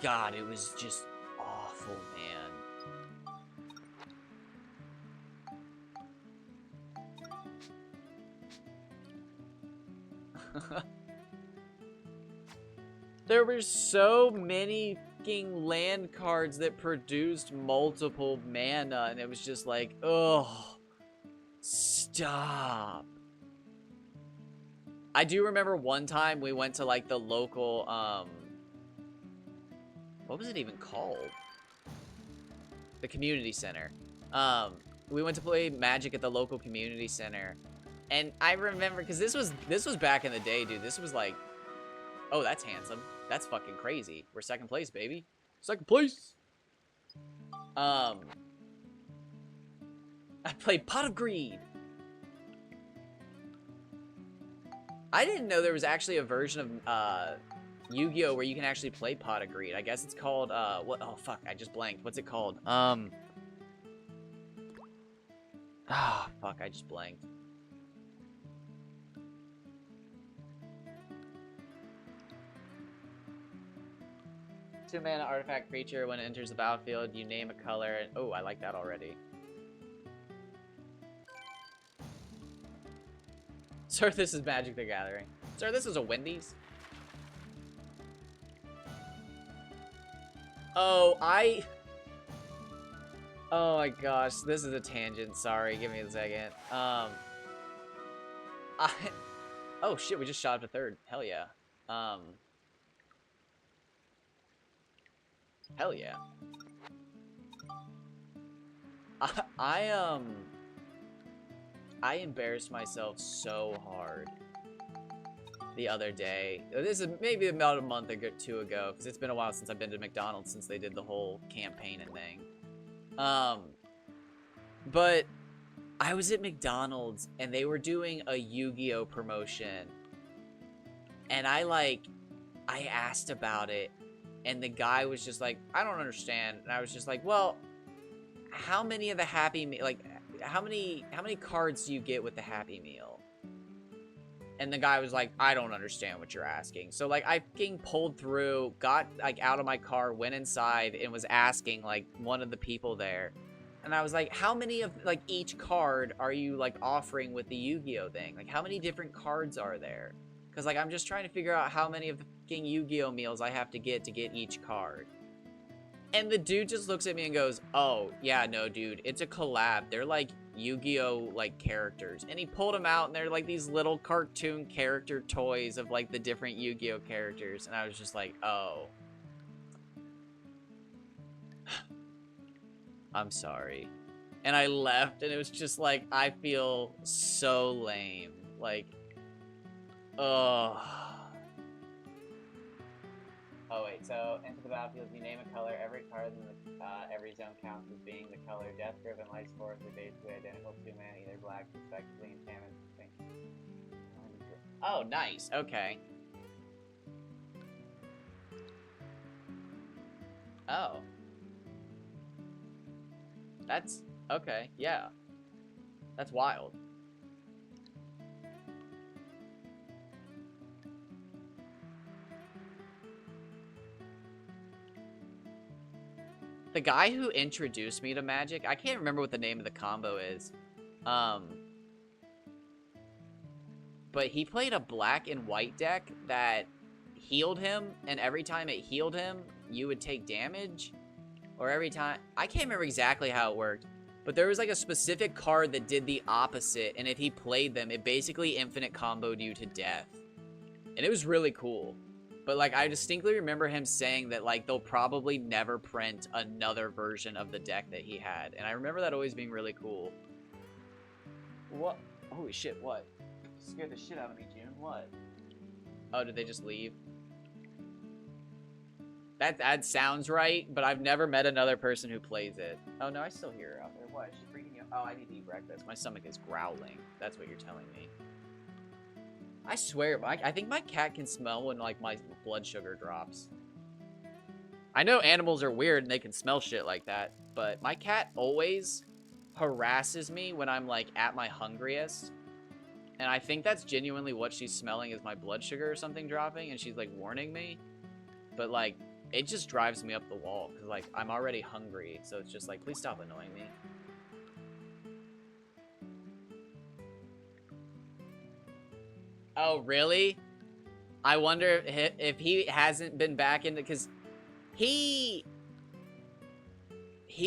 God, it was just awful, man. There were so many fucking land cards that produced multiple mana, and it was just like, oh, stop. I do remember one time we went to like the local, what was it even called? The community center. We went to play Magic at the local community center, and I remember, because this was back in the day, dude. This was like, oh, that's handsome. That's fucking crazy. We're second place, baby. Second place. I played Pot of Greed. I didn't know there was actually a version of Yu-Gi-Oh where you can actually play Pot of Greed. I guess it's called what? Oh fuck! I just blanked. What's it called? Ah, fuck! I just blanked. 2-mana artifact creature. When it enters the battlefield, you name a color. And oh, I like that already. Sir, this is Magic the Gathering. Sir, this is a Wendy's. Oh, oh my gosh, this is a tangent. Sorry, give me a second. Oh shit, we just shot up to third. Hell yeah. Hell yeah. I embarrassed myself so hard the other day. This is maybe about a month or two ago, because it's been a while since I've been to McDonald's since they did the whole campaign and thing. But I was at McDonald's and they were doing a Yu-Gi-Oh promotion. And I asked about it, and the guy was just like, I don't understand. And I was just like, well, how many of the Happy Meal, like, how many cards do you get with the Happy Meal? And the guy was like, I don't understand what you're asking. So, like, I fucking pulled through, got, like, out of my car, went inside, and was asking, like, one of the people there. And I was like, how many of, like, each card are you, like, offering with the Yu-Gi-Oh thing? Like, how many different cards are there? Because, like, I'm just trying to figure out how many of the fucking Yu-Gi-Oh meals I have to get each card. And the dude just looks at me and goes, oh, yeah, no, dude, it's a collab. They're, like, Yu-Gi-Oh, like, characters. And he pulled them out, and they're, like, these little cartoon character toys of, like, the different Yu-Gi-Oh characters. And I was just like, oh. I'm sorry. And I left, and it was just like, I feel so lame. Like, ugh. Oh, wait, so, enter the battlefield, you name a color, every card in the, every zone counts as being the color. Death Grip and Light Force are basically identical to 2 mana, either black, respectively, enchantment. Oh, nice, okay. Oh. That's, okay, yeah. That's wild. The guy who introduced me to Magic, I can't remember what the name of the combo is. But he played a black and white deck that healed him, and every time it healed him, you would take damage. Or every time, I can't remember exactly how it worked, but there was like a specific card that did the opposite, and if he played them, it basically infinite comboed you to death. And it was really cool. But, like, I distinctly remember him saying that, like, they'll probably never print another version of the deck that he had. And I remember that always being really cool. What? Holy shit, what? Scared the shit out of me, June. What? Oh, did they just leave? That sounds right, but I've never met another person who plays it. Oh, no, I still hear her out there. What? Is she freaking you? Oh, I need to eat breakfast. My stomach is growling. That's what you're telling me. I swear, I think my cat can smell when, like, my blood sugar drops. I know animals are weird and they can smell shit like that, but my cat always harasses me when I'm, like, at my hungriest. And I think that's genuinely what she's smelling is my blood sugar or something dropping, and she's, like, warning me. But, like, it just drives me up the wall, because, like, I'm already hungry, so it's just like, please stop annoying me. Oh, really? I wonder if he hasn't been back into, because he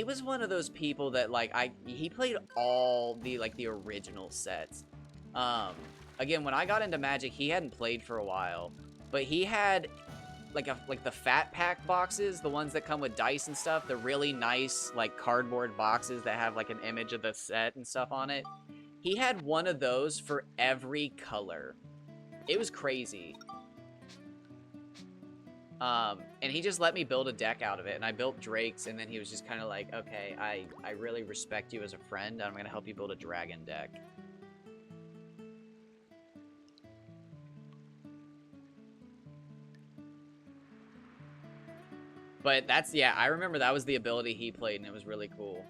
was one of those people that, like, he played all the, like, the original sets. Again, when I got into Magic, he hadn't played for a while, but he had, like, the fat pack boxes, the ones that come with dice and stuff, the really nice, like, cardboard boxes that have, like, an image of the set and stuff on it. He had one of those for every color. It was crazy. And he just let me build a deck out of it, and I built Drakes, and then he was just kind of like, okay, I really respect you as a friend, and I'm going to help you build a dragon deck. But that's, yeah, I remember that was the ability he played, and it was really cool.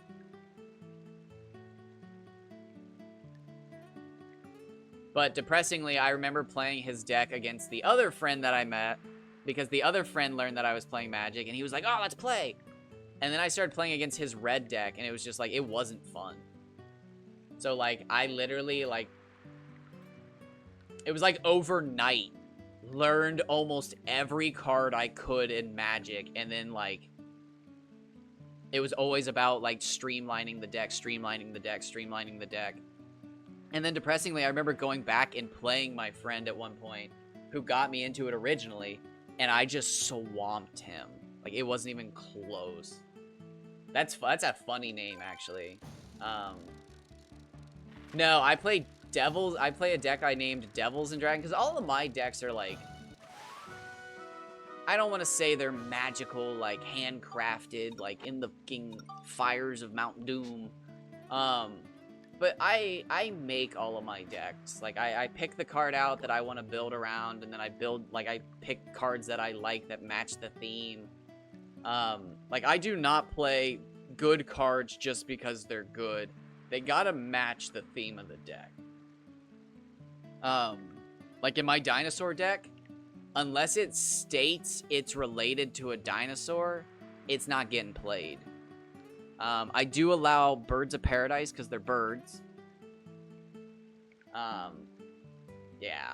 But depressingly, I remember playing his deck against the other friend that I met, because the other friend learned that I was playing Magic, and he was like, oh, let's play. And then I started playing against his red deck, and it was just like, it wasn't fun. So, like, I literally, like, it was like overnight, learned almost every card I could in Magic, and then, like, it was always about, like, streamlining the deck, streamlining the deck, streamlining the deck. And then, depressingly, I remember going back and playing my friend at one point, who got me into it originally, and I just swamped him. Like, it wasn't even close. That's a funny name, actually. No, I play Devils. I play a deck I named Devils and Dragon, because all of my decks are, like, I don't want to say they're magical, like, handcrafted, like, in the fucking fires of Mount Doom. But I make all of my decks. Like, I pick the card out that I want to build around, and then I build, like, I pick cards that I like that match the theme. Like, I do not play good cards just because they're good. They gotta match the theme of the deck. Like, in my dinosaur deck, unless it states it's related to a dinosaur, it's not getting played. I do allow Birds of Paradise because they're birds. Yeah.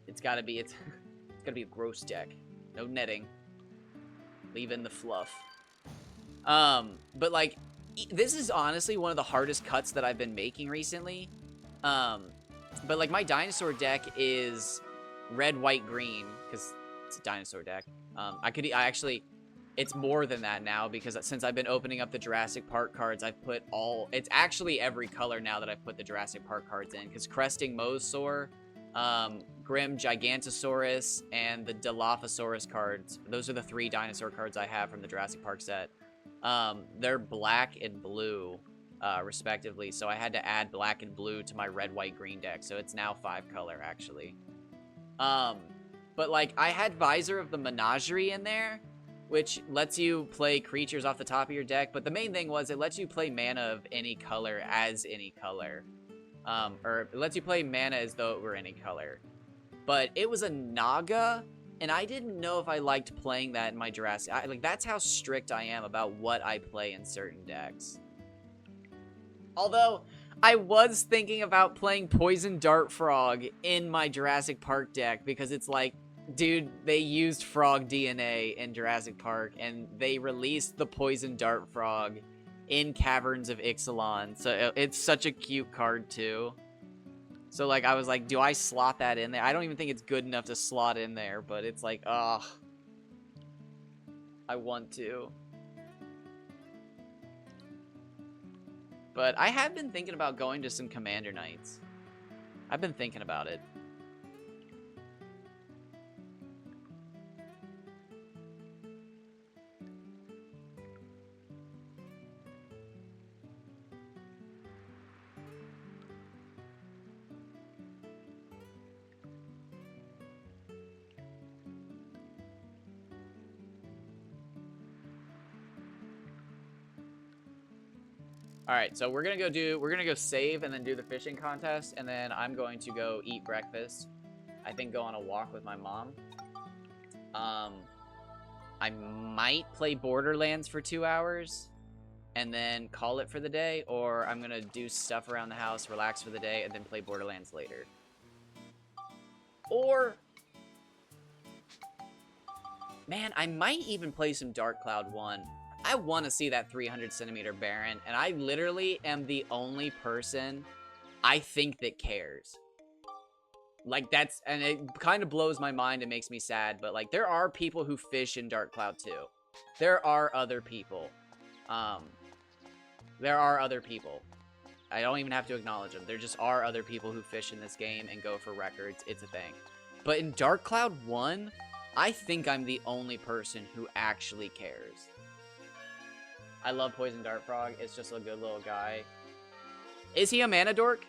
It's gotta be, it's gotta be a gross deck. No netting. Leave in the fluff. But, like, this is honestly one of the hardest cuts that I've been making recently. But, like, my dinosaur deck is red, white, green, because it's a dinosaur deck. It's more than that now, because since I've been opening up the Jurassic Park cards, I've put it's actually every color now that I've put the Jurassic Park cards in, because Cresting Mosasaur, Grim Gigantosaurus, and the Dilophosaurus cards, those are the 3 dinosaur cards I have from the Jurassic Park set. They're black and blue, respectively, so I had to add black and blue to my red, white, green deck, so it's now 5 color, actually. But, like, I had Visor of the Menagerie in there, which lets you play creatures off the top of your deck, but the main thing was it lets you play mana of any color as any color. Or it lets you play mana as though it were any color. But it was a Naga, and I didn't know if I liked playing that in my Jurassic... like, that's how strict I am about what I play in certain decks. Although, I was thinking about playing Poison Dart Frog in my Jurassic Park deck, because it's like, dude, they used frog DNA in Jurassic Park, and they released the Poison Dart Frog in Caverns of Ixalan, so it's such a cute card, too. So, like, I was like, do I slot that in there? I don't even think it's good enough to slot in there, but it's like, ugh. I want to. But I have been thinking about going to some Commander Nights. I've been thinking about it. All right, so we're gonna go save and then do the fishing contest, and then I'm going to go eat breakfast. I think go on a walk with my mom. I might play Borderlands for 2 hours and then call it for the day, or I'm gonna do stuff around the house, relax for the day, and then play Borderlands later. Or, man, I might even play some Dark Cloud 1. I want to see that 300 centimeter Baron, and I literally am the only person I think that cares. Like, and it kind of blows my mind and makes me sad, but, like, there are people who fish in Dark Cloud 2. There are other people. There are other people. I don't even have to acknowledge them. There just are other people who fish in this game and go for records. It's a thing. But in Dark Cloud 1, I think I'm the only person who actually cares. I love Poison Dart Frog. It's just a good little guy. Is he a mana dork?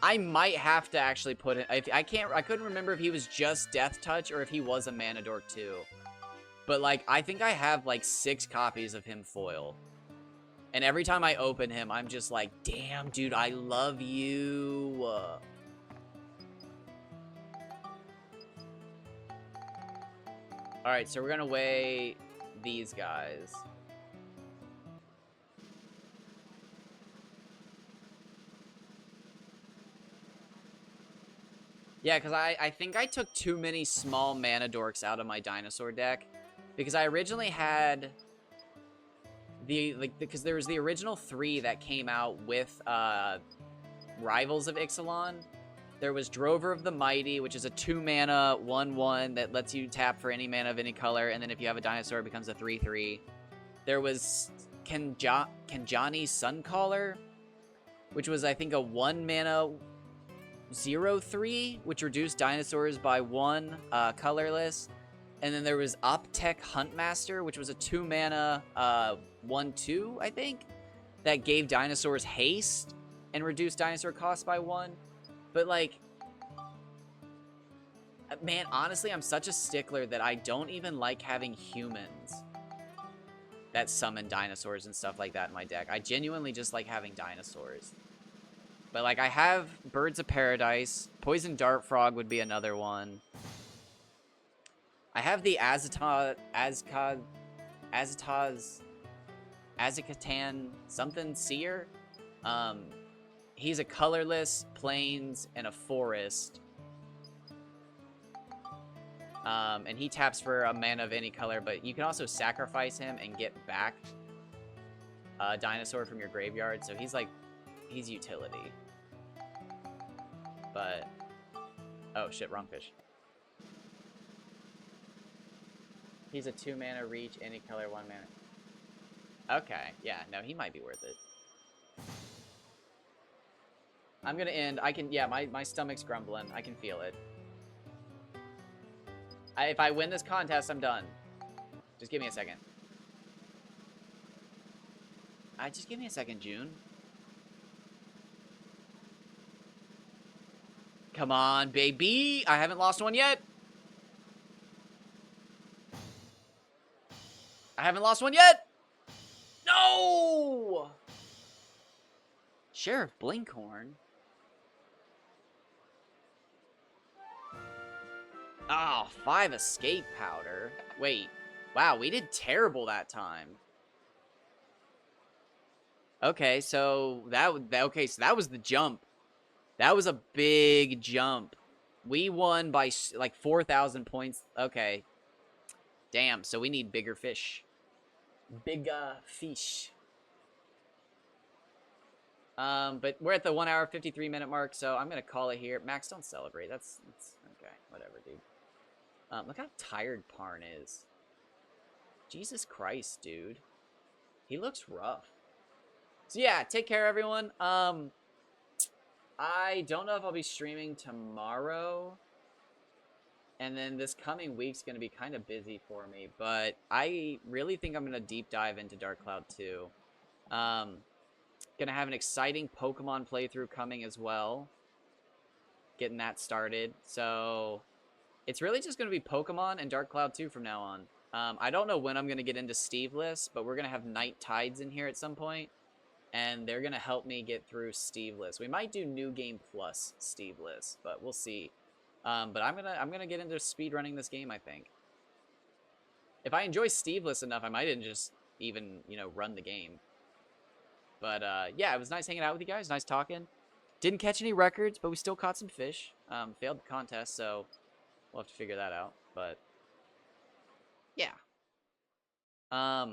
I might have to actually put it. I couldn't remember if he was just Death Touch or if he was a Manadork too. But like, I think I have like 6 copies of him foil. And every time I open him, I'm just like, damn, dude, I love you. Alright, so we're gonna weigh these guys. Yeah, because I think I took too many small Manadorks out of my dinosaur deck. Because I originally had because there was the original 3 that came out with Rivals of Ixalan. There was Drover of the Mighty, which is a 2-mana 1/1 that lets you tap for any mana of any color, and then if you have a dinosaur, it becomes a 3/3. There was Kenjani Suncaller, which was, I think, a 1-mana 0/3, which reduced dinosaurs by 1, colorless. And then there was Optech Huntmaster, which was a 2-mana 1/2, I think, that gave dinosaurs haste and reduced dinosaur cost by 1. But, like, man, honestly, I'm such a stickler that I don't even like having humans that summon dinosaurs and stuff like that in my deck. I genuinely just like having dinosaurs. But, like, I have Birds of Paradise. Poison Dart Frog would be another one. I have the Azakatan something Seer. He's a colorless, plains, and a forest. And he taps for a mana of any color, but you can also sacrifice him and get back a dinosaur from your graveyard. So he's like, he's utility. But, oh shit, wrong fish. He's a 2-mana reach, any color, 1 mana. Okay, yeah, no, he might be worth it. I'm gonna end. Yeah, my stomach's grumbling. I can feel it. If I win this contest, I'm done. Just give me a second. Just give me a second, June. Come on, baby. I haven't lost one yet. I haven't lost one yet. No! Sheriff Blinkhorn. Oh, 5 escape powder. Wait. Wow, we did terrible that time. Okay, so that was the jump. That was a big jump. We won by like 4,000 points. Okay. Damn, so we need bigger fish. Bigger fish. But we're at the 1 hour, 53 minute mark, so I'm gonna call it here. Max, don't celebrate. That's okay. Whatever, dude. Look how tired Parn is. Jesus Christ, dude. He looks rough. So yeah, take care, everyone. I don't know if I'll be streaming tomorrow. And then this coming week's going to be kind of busy for me. But I really think I'm going to deep dive into Dark Cloud 2. Going to have an exciting Pokemon playthrough coming as well. Getting that started. So it's really just going to be Pokemon and Dark Cloud 2 from now on. I don't know when I'm going to get into Steveless, but we're going to have Night Tides in here at some point. And they're going to help me get through Steveless. We might do New Game Plus Steveless, but we'll see. But I'm gonna get into speedrunning this game, I think. If I enjoy Steveless enough, I might just even, you know, run the game. But yeah, it was nice hanging out with you guys. Nice talking. Didn't catch any records, but we still caught some fish. Failed the contest, so we'll have to figure that out. But yeah. I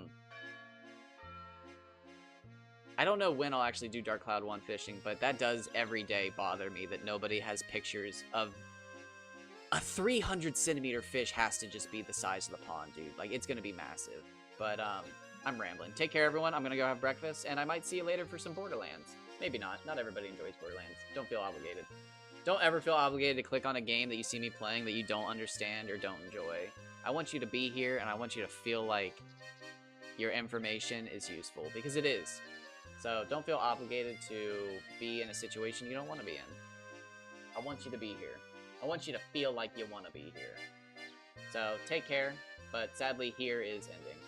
don't know when I'll actually do Dark Cloud 1 fishing, but that does every day bother me that nobody has pictures of a 300 centimeter fish. Has to just be the size of the pond, dude. Like, it's gonna be massive. But I'm rambling. Take care, everyone. I'm gonna go have breakfast, and I might see you later for some Borderlands. Maybe not. Not everybody enjoys Borderlands. Don't feel obligated. Don't ever feel obligated to click on a game that you see me playing that you don't understand or don't enjoy. I want you to be here, and I want you to feel like your information is useful, because it is. So don't feel obligated to be in a situation you don't want to be in. I want you to be here. I want you to feel like you want to be here. So take care, but sadly here is ending.